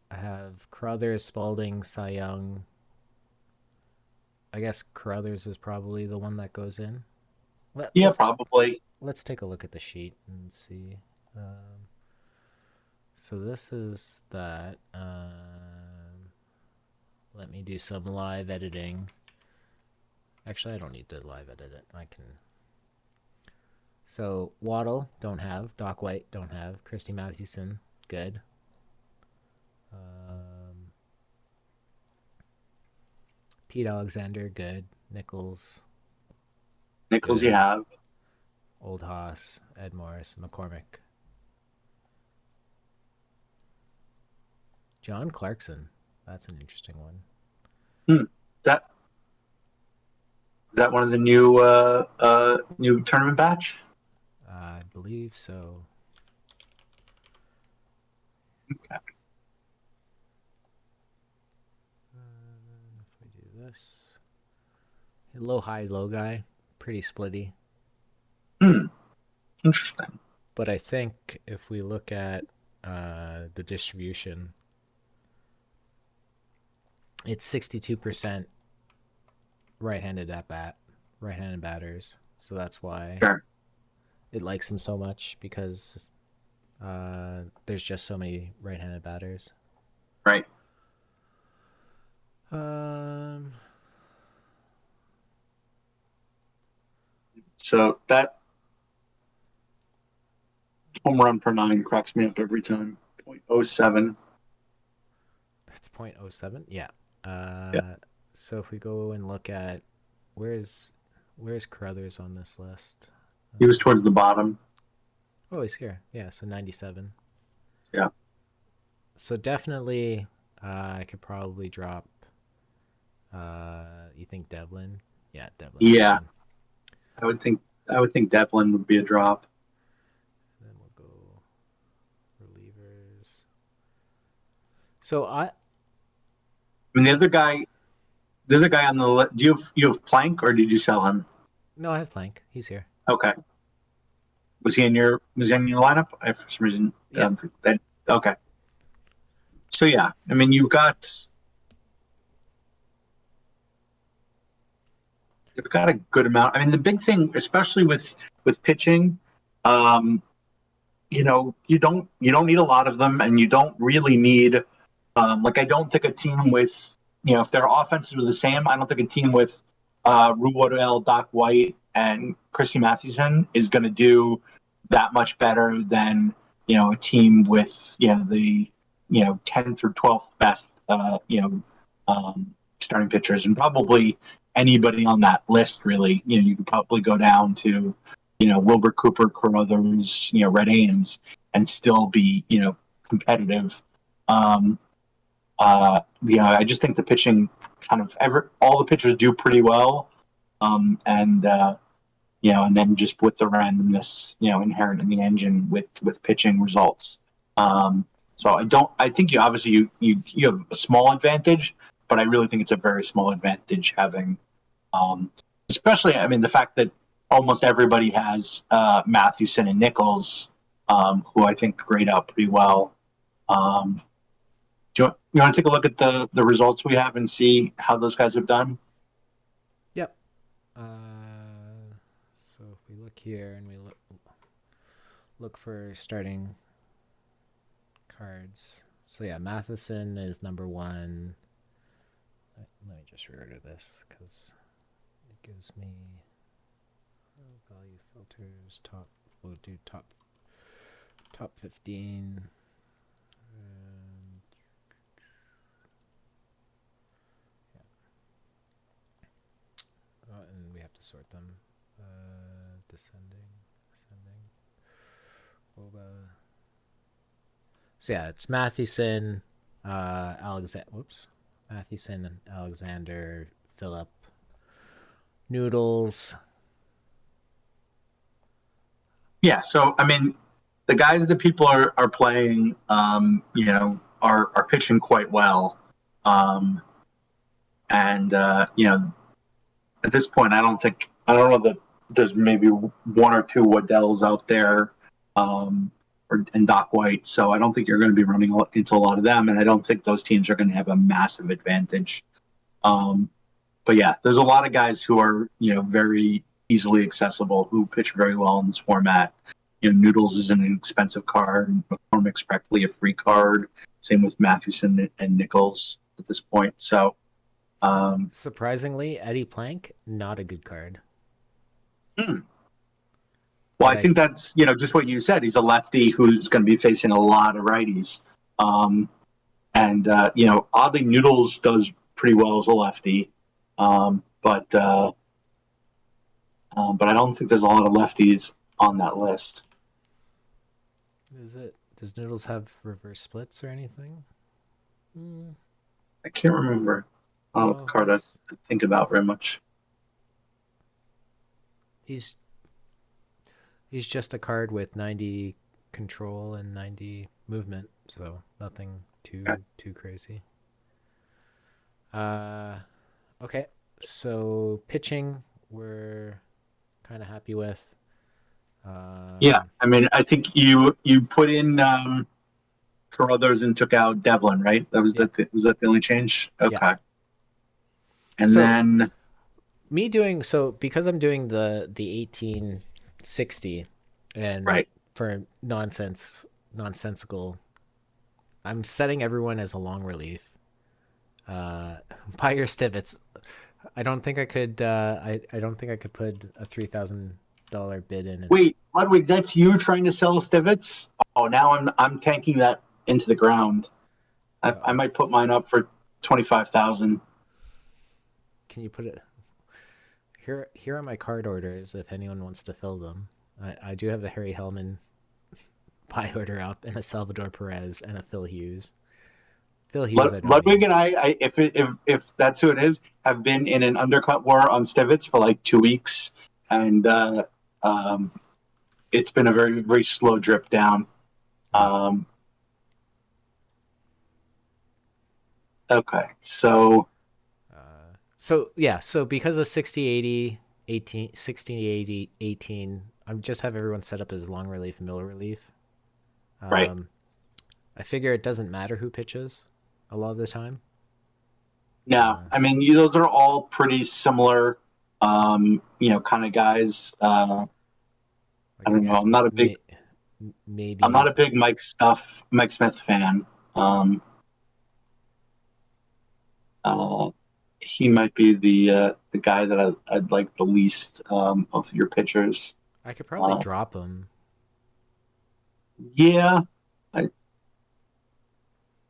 I have Carruthers, Spalding, Cy Young. I guess Carruthers is probably the one that goes in. Yeah, probably. Let's take a look at the sheet and see. So this is that. Let me do some live editing. Actually, I don't need to live edit it. I can. So Waddle, don't have. Doc White, don't have. Christy Mathewson, good. Pete Alexander, good. Nichols, Nichols, good. you have. Old Haas, Ed Morris, McCormick. John Clarkson, that's an interesting one. That is that one of the new new tournament batch? I believe so. Okay. If we do this, low high low guy, pretty splitty. Interesting. But I think if we look at the distribution, it's 62% right-handed at bat, right-handed batters. So that's why Sure. it likes him so much, because there's just so many right-handed batters. Right. So that home run per nine cracks me up every time. 0.07. That's 0.07. Yeah. Yeah. So if we go and look at where's Carruthers on this list? He was towards the bottom. Oh, he's here. Yeah, so 97. Yeah. So definitely, I could probably drop. You think Devlin? Yeah, Devlin. Yeah. I would think Devlin would be a drop. Then we'll go relievers. So I mean, the other guy on the list. Do you have Plank, or did you sell him? No, I have Plank. He's here. Okay. Was he in your lineup? I, for some reason, Yeah. that. Okay. So yeah, I mean, you've got a good amount. I mean, the big thing, especially with pitching, you don't need a lot of them, and you don't really need. Like, I don't think a team with, if their offenses were the same, I don't think a team with Rue Waddell, Doc White, and Chrissy Mathewson is going to do that much better than, a team with, the, 10th or 12th best, starting pitchers. And probably anybody on that list, really, you could probably go down to, Wilbur Cooper, Carruthers, Red Ames, and still be, competitive. I just think the pitching all the pitchers do pretty well, and then just with the randomness, inherent in the engine with pitching results. So I think you have a small advantage, but I really think it's a very small advantage having, especially, I mean, the fact that almost everybody has Mathewson and Nichols, who I think grade out pretty well. Do you want to take a look at the results we have and see how those guys have done? Yep. So if we look here and we look for starting cards. So yeah, Matheson is number one. Let me just reorder this because it gives me value filters. We'll do top 15. And we have to sort them. Descending. Boba. So yeah, it's Mathewson, Mathewson, Alexander, Phillip, Noodles, Yeah, so I mean, the guys that people are playing, are pitching quite well, and at this point, I don't know that there's maybe one or two Waddells out there, and Doc White. So I don't think you're going to be running into a lot of them, and I don't think those teams are going to have a massive advantage. Um, but yeah, there's a lot of guys who are very easily accessible who pitch very well in this format. Noodles is an inexpensive card. McCormick's practically a free card. Same with Mathewson and Nichols at this point. So Surprisingly, Eddie Plank, not a good card. well, But I think that's just what you said. He's a lefty who's going to be facing a lot of righties, and oddly, Noodles does pretty well as a lefty, but I don't think there's a lot of lefties on that list. Does Noodles have reverse splits or anything? I can't remember. No, The card I think about very much. He's just a card with 90 control and 90 movement, so nothing too crazy. Okay, so pitching we're kind of happy with. Yeah, I mean, I think you put in Carruthers and took out Devlin, right? Was that the only change? Okay. Yeah. And then because I'm doing the 1860 and right. for nonsensical, I'm setting everyone as a long relief. Buy your Stivets. I don't think I could. I don't think I could put a $3,000 bid in. Wait, Ludwig, that's you trying to sell Stivets? Oh, now I'm tanking that into the ground. I might put mine up for 25,000. Can you put it here? Here are my card orders. If anyone wants to fill them, I do have a Harry Hellman buy order up and a Salvador Perez and a Phil Hughes. Ludwig and I, if that's who it is, have been in an undercut war on Stivets for like 2 weeks, and it's been a very, very slow drip down. Okay, so because of 60, 80, 18, 60, 80, 18, I'm just have everyone set up as long relief, middle relief. Right. I figure it doesn't matter who pitches a lot of the time. No, I mean, those are all pretty similar, kind of guys. I don't know. I'm not a big Mike Smith fan. He might be the guy that I'd like the least of your pitchers. I could probably drop him. Yeah.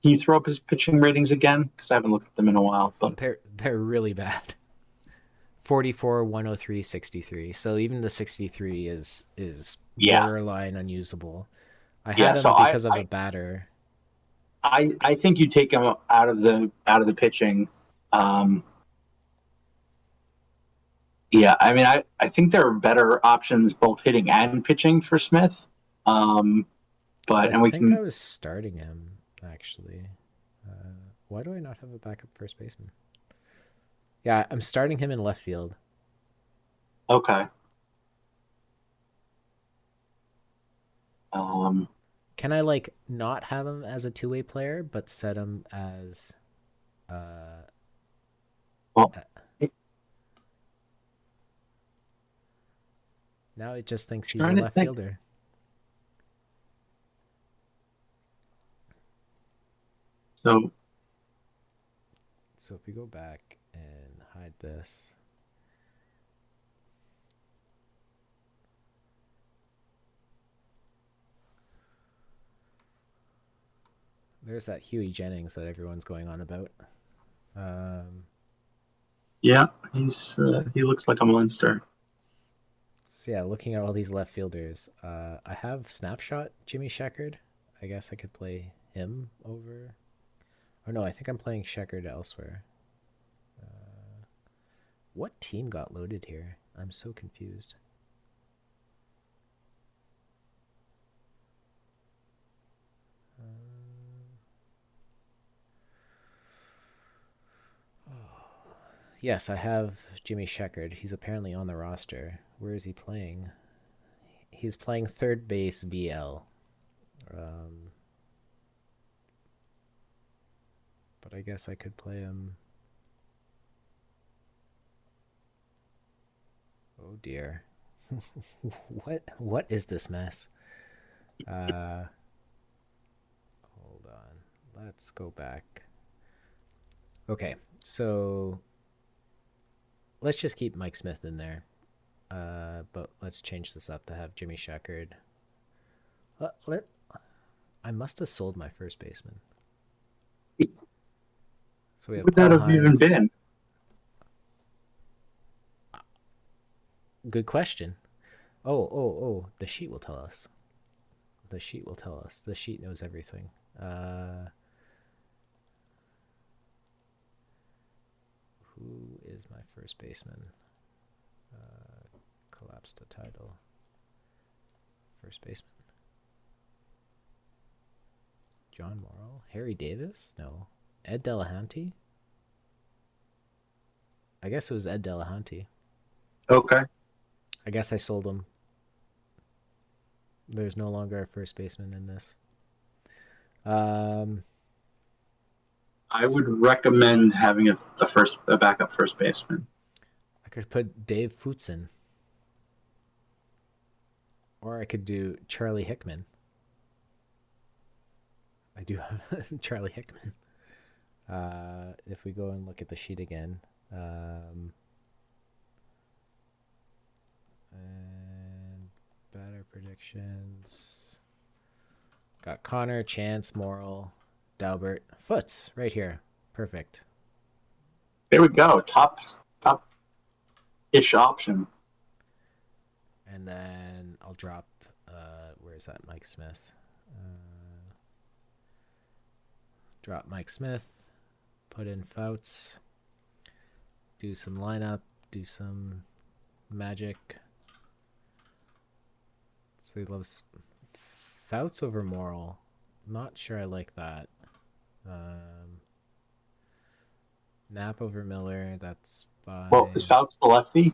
Can you throw up his pitching ratings again? Because I haven't looked at them in a while. But they're really bad. 44, 103, 63. So even the 63 is borderline unusable. I had him because of a batter. I think you take him out of the pitching. Yeah, I mean, I think there are better options both hitting and pitching for Smith. I was starting him actually. Why do I not have a backup first baseman? Yeah, I'm starting him in left field. Okay. Can I not have him as a two-way player, but set him as now it just thinks he's a left fielder. So if we go back and hide this. There's that Huey Jennings that everyone's going on about. Yeah, he looks like a monster. So yeah, looking at all these left fielders, I have Snapshot Jimmy Sheckard. I guess I could play him over. Oh no, I think I'm playing Sheckard elsewhere. What team got loaded here? I'm so confused. Yes, I have Jimmy Sheckard. He's apparently on the roster. Where is he playing? He's playing third base BL. But I guess I could play him. Oh dear. What is this mess? Hold on. Let's go back. Okay, so let's just keep Mike Smith in there. But let's change this up to have Jimmy Sheckard. I must have sold my first baseman. So we have Would Paul that have even Hines. been? Good question. Oh, the sheet will tell us. The sheet will tell us. The sheet knows everything. Who is my first baseman? Collapse the title. First baseman. John Morrell? Harry Davis? No. Ed Delahanty? I guess it was Ed Delahanty. Okay. I guess I sold him. There's no longer a first baseman in this. I would recommend having a backup first baseman. I could put Dave Futson. Or I could do Charlie Hickman. I do have Charlie Hickman. If we go and look at the sheet again. And batter predictions. Got Connor, Chance, Morrill, Daubert, Foots right here. Perfect. There we go. Top-ish option. And then I'll drop, where is that? Mike Smith. Drop Mike Smith. Put in Fouts. Do some lineup. Do some magic. So he loves Fouts over Morrill. Not sure I like that. Knapp over Miller. That's fine. Well, is Fouts the lefty?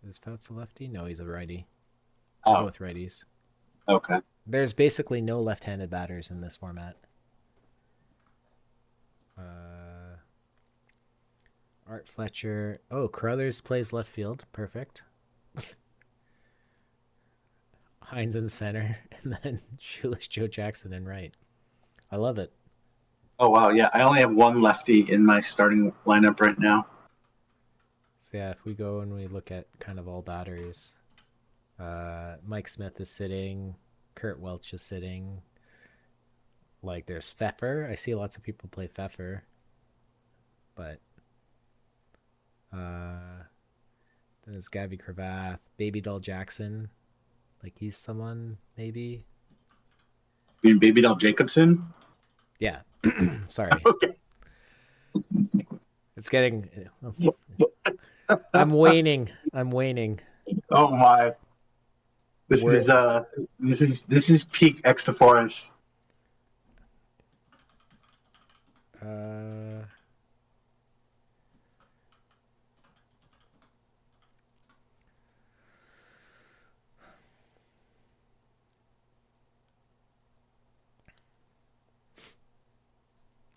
Is Fouts a lefty? No, he's a righty. Oh. Both righties. Okay. There's basically no left-handed batters in this format. Art Fletcher. Oh, Carruthers plays left field. Perfect. Hines in center, and then Shoeless Joe Jackson in right. I love it. Oh, wow. Yeah, I only have one lefty in my starting lineup right now. So, yeah, if we go and we look at kind of all batters, Mike Smith is sitting. Kurt Welch is sitting. Like, there's Pfeffer. I see lots of people play Pfeffer. But there's Gabby Cravath, Baby Doll Jackson. Like, he's someone, maybe. You mean Baby Doll Jacobson? Yeah. Sorry. Okay. It's getting... I'm waning. Oh my! This is peak Xtoforas.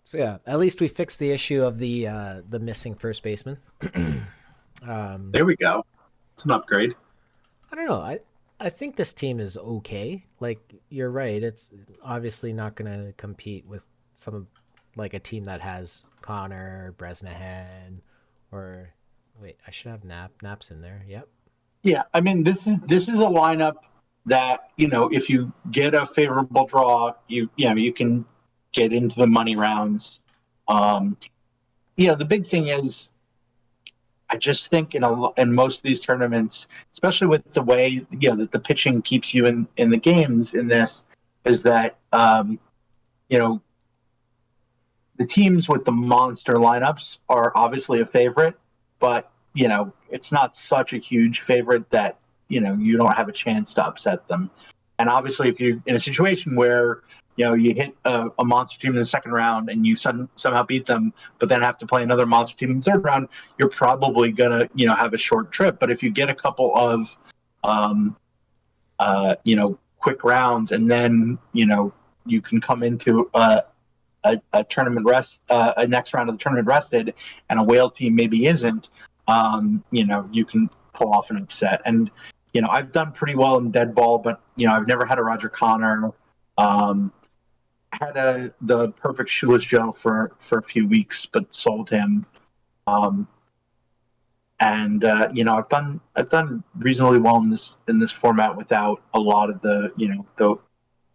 So yeah, at least we fixed the issue of the missing first baseman. There we go. It's an upgrade. I don't know. I think this team is okay. Like, you're right. It's obviously not going to compete with like a team that has Connor, Bresnahan, or wait, I should have Naps in there. Yep. Yeah, I mean this is a lineup that, if you get a favorable draw, you can get into the money rounds. The big thing is, I just think in most of these tournaments, especially with the way that the pitching keeps you in the games in this, is that the teams with the monster lineups are obviously a favorite, but it's not such a huge favorite that you don't have a chance to upset them. And obviously, if you're in a situation where you hit a monster team in the second round and you somehow beat them, but then have to play another monster team in the third round, you're probably gonna have a short trip. But if you get a couple of quick rounds, and then you can come into a tournament rest, a next round of the tournament rested, and a whale team maybe isn't, you can pull off an upset. And I've done pretty well in dead ball, but I've never had a Roger Connor. Had the perfect shoeless Joe for a few weeks, but sold him. And I've done reasonably well in this format without a lot of the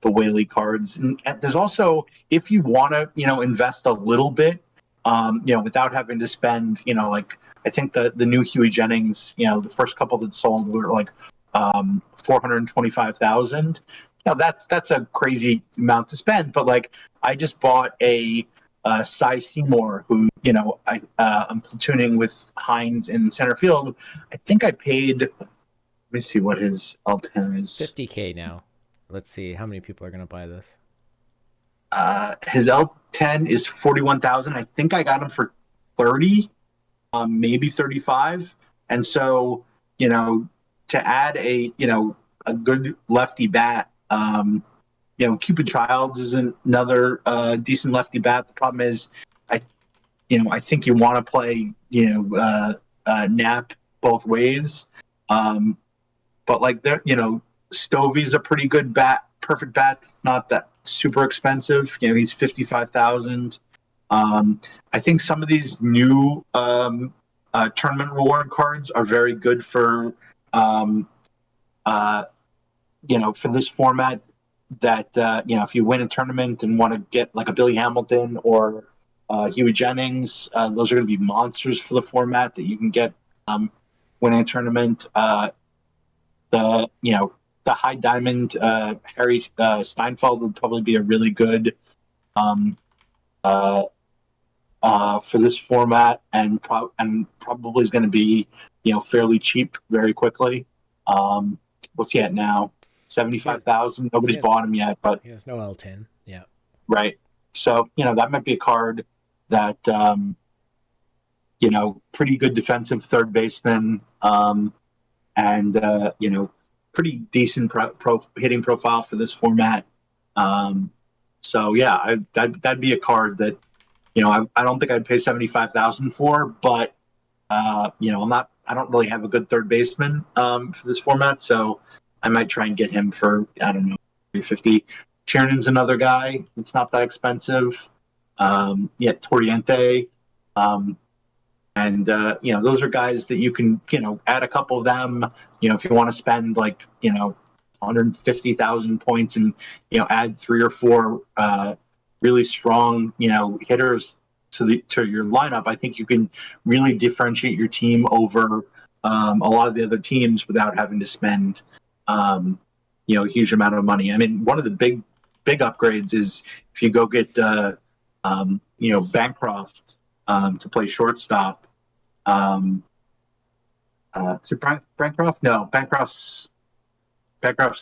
whaley cards. And there's also, if you want to invest a little bit, without having to spend like, I think the new Huey Jennings, the first couple that sold were like 425,000. That's a crazy amount to spend, but like I just bought a Cy Seymour, who I'm platooning with Hines in center field. I think I paid. Let me see what his L10 is. 50K now. Let's see how many people are going to buy this. His L10 is 41,000. I think I got him for 30, maybe 35. And so to add a good lefty bat. Cupid Childs is another decent lefty bat. The problem is, I think you want to play Knapp both ways. But like Stovey's a pretty good bat, perfect bat. It's not that super expensive. He's 55,000. I think some of these new tournament reward cards are very good for for this format. That if you win a tournament and want to get like a Billy Hamilton or Huey Jennings, those are going to be monsters for the format that you can get winning a tournament. The high diamond Harry Steinfeld would probably be a really good for this format, and probably is going to be fairly cheap very quickly. What's he at now? 75,000. Nobody's bought him yet, but he has no L10. Yeah. Right. So that might be a card that pretty good defensive third baseman, and pretty decent hitting profile for this format. So yeah, that'd be a card that I don't think I'd pay 75,000 for, but I don't really have a good third baseman for this format, so I might try and get him for, I don't know, 350. Tiernan's another guy. It's not that expensive. Toriente. And those are guys that you can, add a couple of them, if you want to spend like, 150,000 points and, add 3 or 4 really strong, hitters to your lineup. I think you can really differentiate your team over a lot of the other teams without having to spend a huge amount of money. I mean, one of the big upgrades is if you go get Bancroft to play shortstop. Is it Bancroft? No, Bancroft's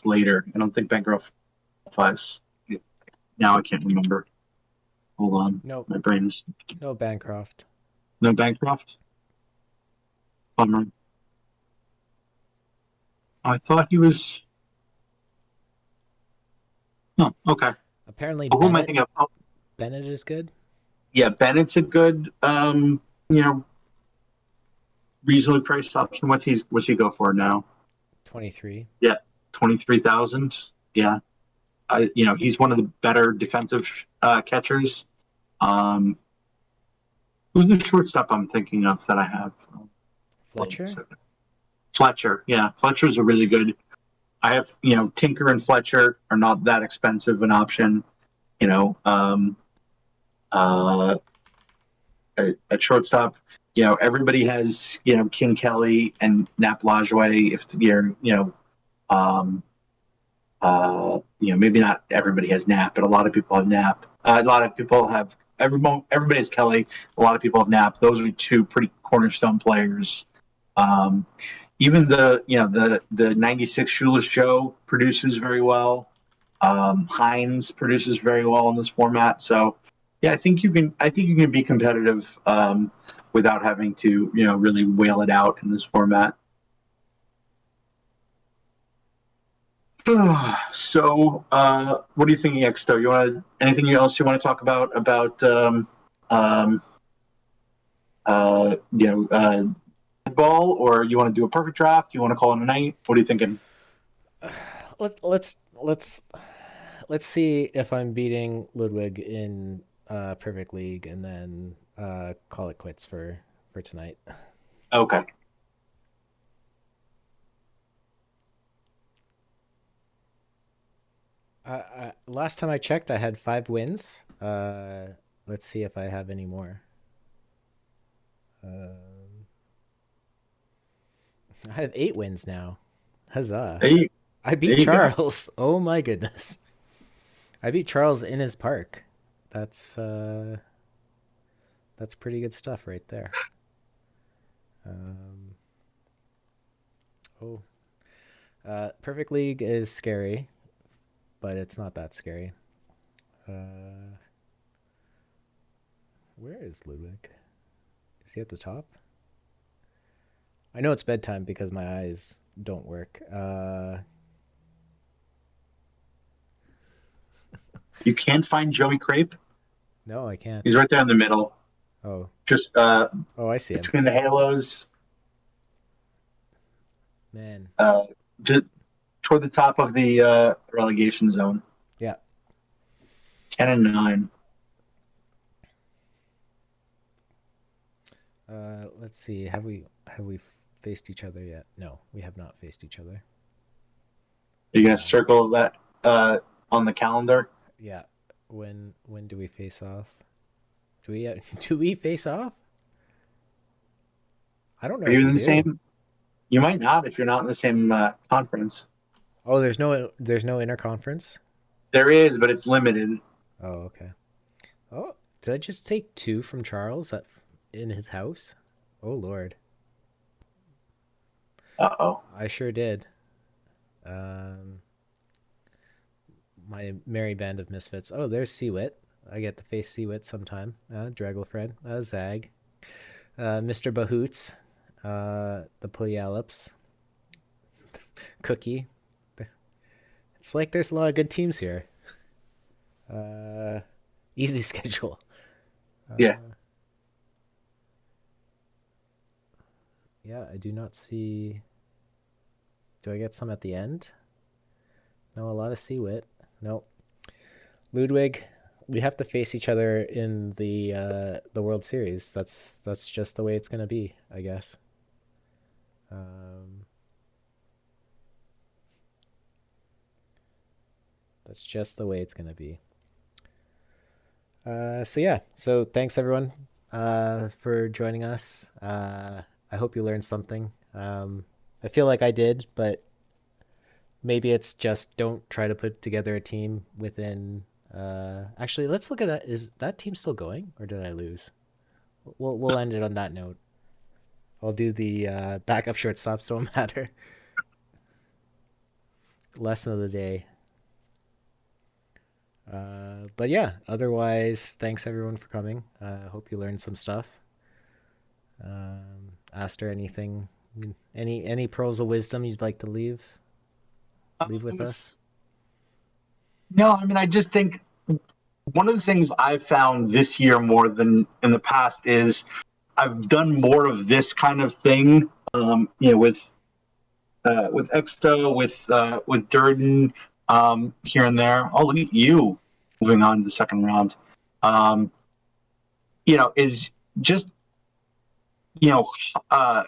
later. I don't think Bancroft qualifies. Now I can't remember. Hold on. No, my brain is no Bancroft. No Bancroft. Bummer. I thought he was. Oh, okay. Apparently, who am I thinking of? Oh, Bennett is good. Yeah, Bennett's a good, reasonably priced option. What's he go for now? 23. Yeah, 23,000. Yeah, he's one of the better defensive catchers. Who's the shortstop I'm thinking of that I have? Fletcher. Yeah, Fletcher's a really good. I have, Tinker and Fletcher are not that expensive an option. At shortstop, everybody has, King Kelly and Nap Lajoie. If you're, maybe not everybody has Nap, but a lot of people have Nap. A lot of people have everybody has Kelly. A lot of people have Nap. Those are 2 pretty cornerstone players. Even the 96 Shoeless Joe produces very well. Heinz produces very well in this format. So yeah, I think you can be competitive without having to really whale it out in this format. So, what are you thinking, Xto? You want anything else you want to talk about ball, or you want to do a perfect draft? You want to call it a night? What are you thinking? Let's see if I'm beating Ludwig in Perfect League, and then call it quits for tonight. Okay. Last time I checked, I had 5 wins. Let's see if I have any more. I have 8 wins now. Huzzah! Hey, I beat Charles. Oh my goodness! I beat Charles in his park. That's pretty good stuff right there. Perfect League is scary, but it's not that scary. Where is Ludwig? Is he at the top? I know it's bedtime because my eyes don't work. You can't find Joey Crape? No, I can't. He's right there in the middle. Oh. Just I see him. Between the halos. Man. Just toward the top of the relegation zone. Yeah. 10 and 9. Let's see. Have we faced each other yet? No, we have not faced each other. Are you gonna circle that on the calendar? Yeah. When do we face off? Do we face off? I don't know. Are you in the same? You might not if you're not in the same conference. Oh, there's no interconference? There is, but it's limited. Oh, okay. Oh, did I just take 2 from Charles in his house? Oh, Lord. Uh-oh. I sure did. My merry band of misfits. Oh, there's Seawit. I get to face Seawit sometime. Draglefred. Zag. Mr. Bahoots. The Polyalops. Cookie. It's like there's a lot of good teams here. Easy schedule. Yeah. Yeah, I do not see... Do I get some at the end? No, a lot of Seawit. Nope. Ludwig, we have to face each other in the World Series. That's just the way it's gonna be, I guess. That's just the way it's gonna be. So thanks everyone for joining us. I hope you learned something. I feel like I did, but maybe it's just don't try to put together a team within. Actually, let's look at that. Is that team still going, or did I lose? We'll end it on that note. I'll do the backup shortstops don't matter. Lesson of the day. But yeah, otherwise, thanks everyone for coming. I hope you learned some stuff. Aster, anything, any pearls of wisdom you'd like to leave with us? No, I mean, I just think one of the things I've found this year more than in the past is I've done more of this kind of thing, with Xto, with Durden, here and there. Oh, look at you moving on to the second round. Is just uh,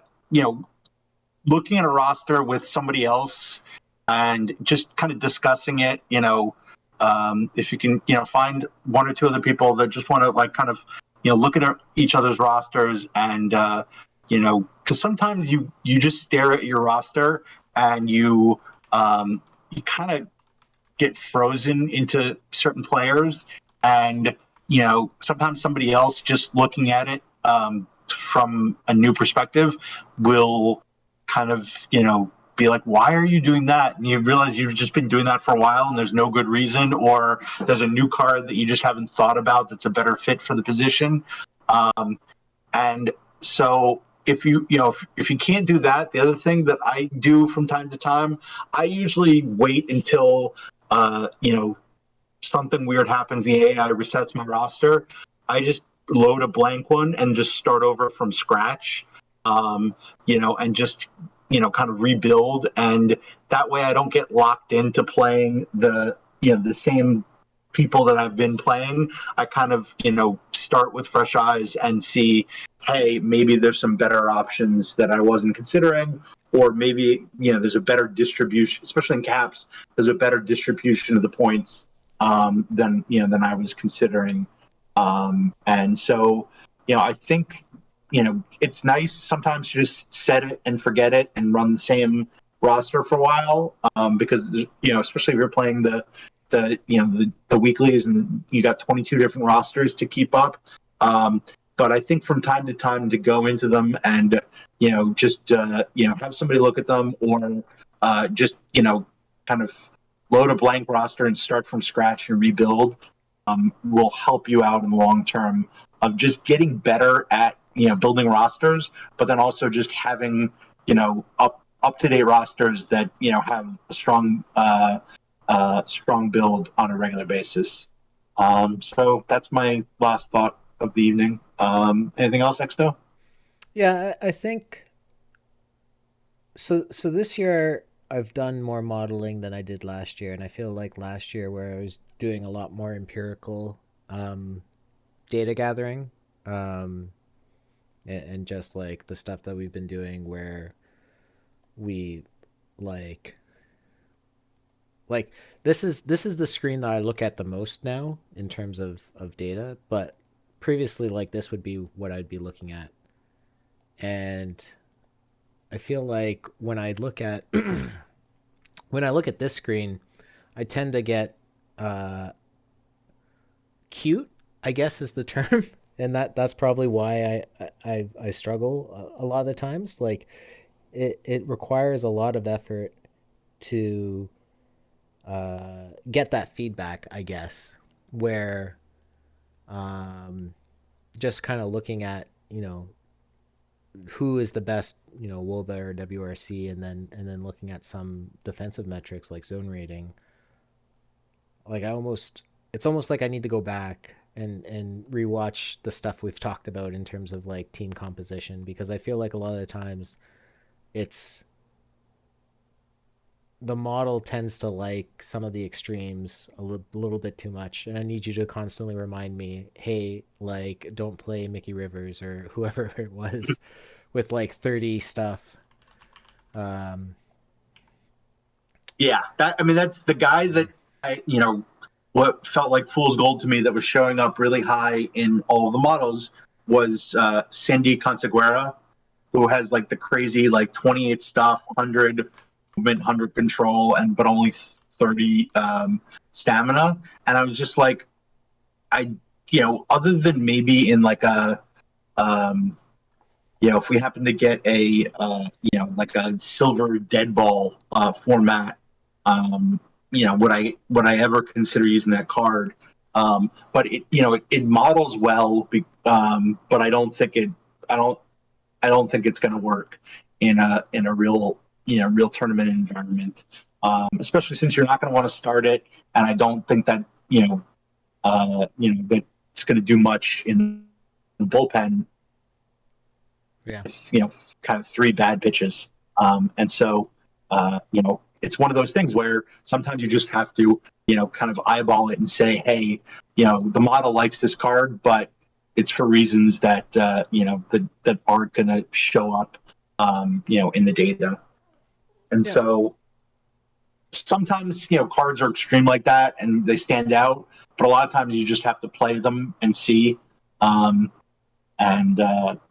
looking at a roster with somebody else and just kind of discussing it. If you can, find 1 or 2 other people that just want to like kind of, look at each other's rosters and, because sometimes you just stare at your roster and you kind of get frozen into certain players, and sometimes somebody else just looking at it from a new perspective will kind of be like, why are you doing that? And you realize you've just been doing that for a while and there's no good reason, or there's a new card that you just haven't thought about that's a better fit for the position. And so if if you can't do that, the other thing that I do from time to time, I usually wait until something weird happens, the AI resets my roster. I just load a blank one and just start over from scratch. And just kind of rebuild, and that way I don't get locked into playing the same people that I've been playing. I kind of start with fresh eyes and see, hey, maybe there's some better options that I wasn't considering, or maybe there's a better distribution, especially in caps. There's a better distribution of the points than I was considering, and so I think it's nice sometimes to just set it and forget it and run the same roster for a while, because especially if you're playing the weeklies and you got 22 different rosters to keep up. But I think from time to time to go into them and just have somebody look at them, or just kind of load a blank roster and start from scratch and rebuild, will help you out in the long term of just getting better at building rosters, but then also just having up to date rosters that have a strong build on a regular basis. So that's my last thought of the evening. Anything else, Xto? Yeah, I think so. So this year I've done more modeling than I did last year, and I feel like last year where I was doing a lot more empirical data gathering, um, and just like the stuff that we've been doing where we like like this is the screen that I look at the most now in terms of data, but previously like this would be what I'd be looking at. And I feel like when I look at when I look at this screen, I tend to get cute, I guess is the term. And that's probably why I struggle a lot of the times. Like it requires a lot of effort to get that feedback, I guess, where just kind of looking at who is the best WOBA or WRC, and then looking at some defensive metrics like zone rating. Like it's almost like I need to go back and rewatch the stuff we've talked about in terms of like team composition, because I feel like a lot of the times it's the model tends to like some of the extremes a little bit too much, and I need you to constantly remind me, hey, like don't play Mickey Rivers or whoever it was with like 30 stuff. Yeah, that's the guy that what felt like fool's gold to me that was showing up really high in all the models was Cindy Conseguera, who has like the crazy like 28 stuff, 100 movement, 100 control, and but only 30 stamina. And I was just like, other than maybe in like a if we happen to get a like a silver dead ball format, would I ever consider using that card? But it models well, but I don't think it's going to work in a real tournament environment, especially since you're not going to want to start it, and I don't think that that it's going to do much in the bullpen. Yeah. Kind of three bad pitches, and so it's one of those things where sometimes you just have to kind of eyeball it and say, hey, the model likes this card, but it's for reasons that that aren't going to show up in the data. And so sometimes cards are extreme like that and they stand out, but a lot of times you just have to play them and see.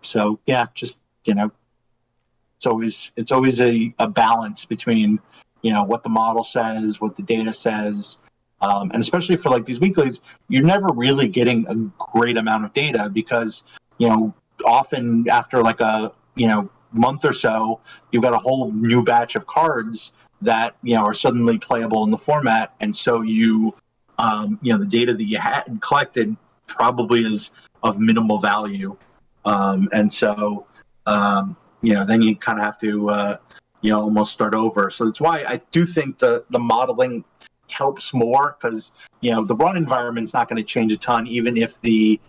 So yeah, just it's always a balance between what the model says, what the data says, and especially for like these weeklies, you're never really getting a great amount of data because often after like a month or so, you've got a whole new batch of cards that are suddenly playable in the format, and so the data that you had collected probably is of minimal value, and so then you kind of have to almost start over. So that's why I do think the modeling helps more, because the run environment's not going to change a ton, even if the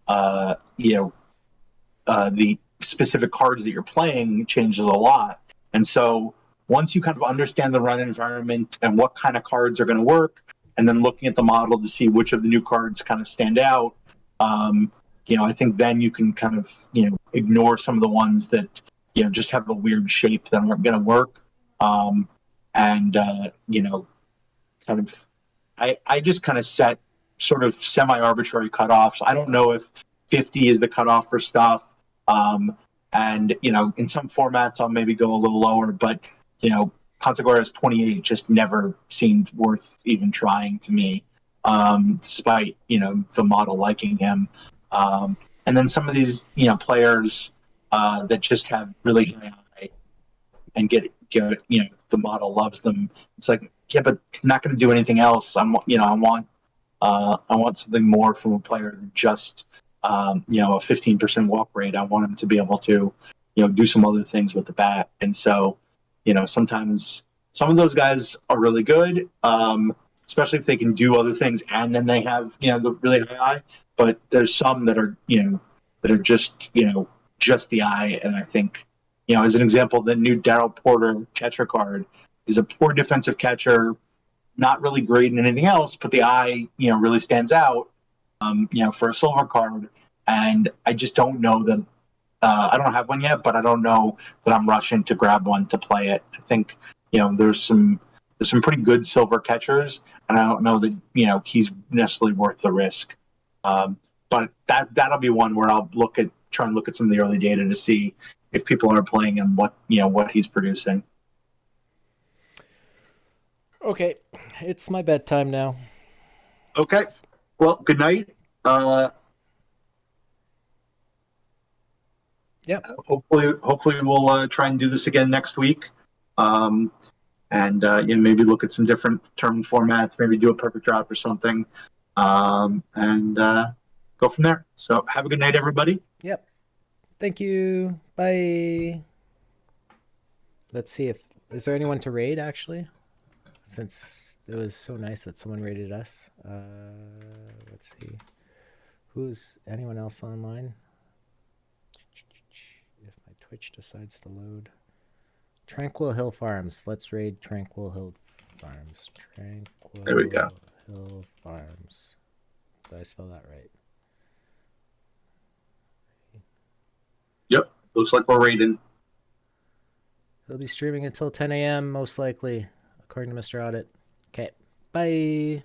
the specific cards that you're playing changes a lot. And so once you kind of understand the run environment and what kind of cards are going to work, and then looking at the model to see which of the new cards kind of stand out, I think then you can kind of ignore some of the ones that just have a weird shape that aren't going to work. And kind of I just kind of set sort of semi-arbitrary cutoffs. I don't know if 50 is the cutoff for stuff. And in some formats I'll maybe go a little lower, but Xtoforas 28 just never seemed worth even trying to me, despite the model liking him. And then some of these players that just have really high and get the model loves them. It's like, yeah, but I'm not going to do anything else. I want something more from a player than just a 15% walk rate. I want him to be able to do some other things with the bat. And so sometimes some of those guys are really good, especially if they can do other things and then they have the really high eye. But there's some that are just the eye. And I think as an example, the new Darryl Porter catcher card is a poor defensive catcher, not really great in anything else, but the eye, really stands out, for a silver card. And I just don't know that I don't have one yet, but I don't know that I'm rushing to grab one to play it. I think, there's some pretty good silver catchers, and I don't know that, he's necessarily worth the risk. But that'll be one where I'll try and look at some of the early data to see if people are playing and what he's producing. Okay, it's my bedtime now. Okay, well, good night. Yep. Hopefully we'll try and do this again next week, and maybe look at some different term formats, maybe do a perfect drop or something, and go from there. So have a good night, everybody. Yep. Thank you. Bye. Let's see is there anyone to raid, actually? Since it was so nice that someone raided us. Let's see. Who's anyone else online? If my Twitch decides to load. Tranquil Hill Farms. Let's raid Tranquil Hill Farms. There we go. Hill Farms. Did I spell that right? Yep. Looks like we're raiding. He'll be streaming until 10 a.m. most likely, according to Mr. Audit. Okay. Bye.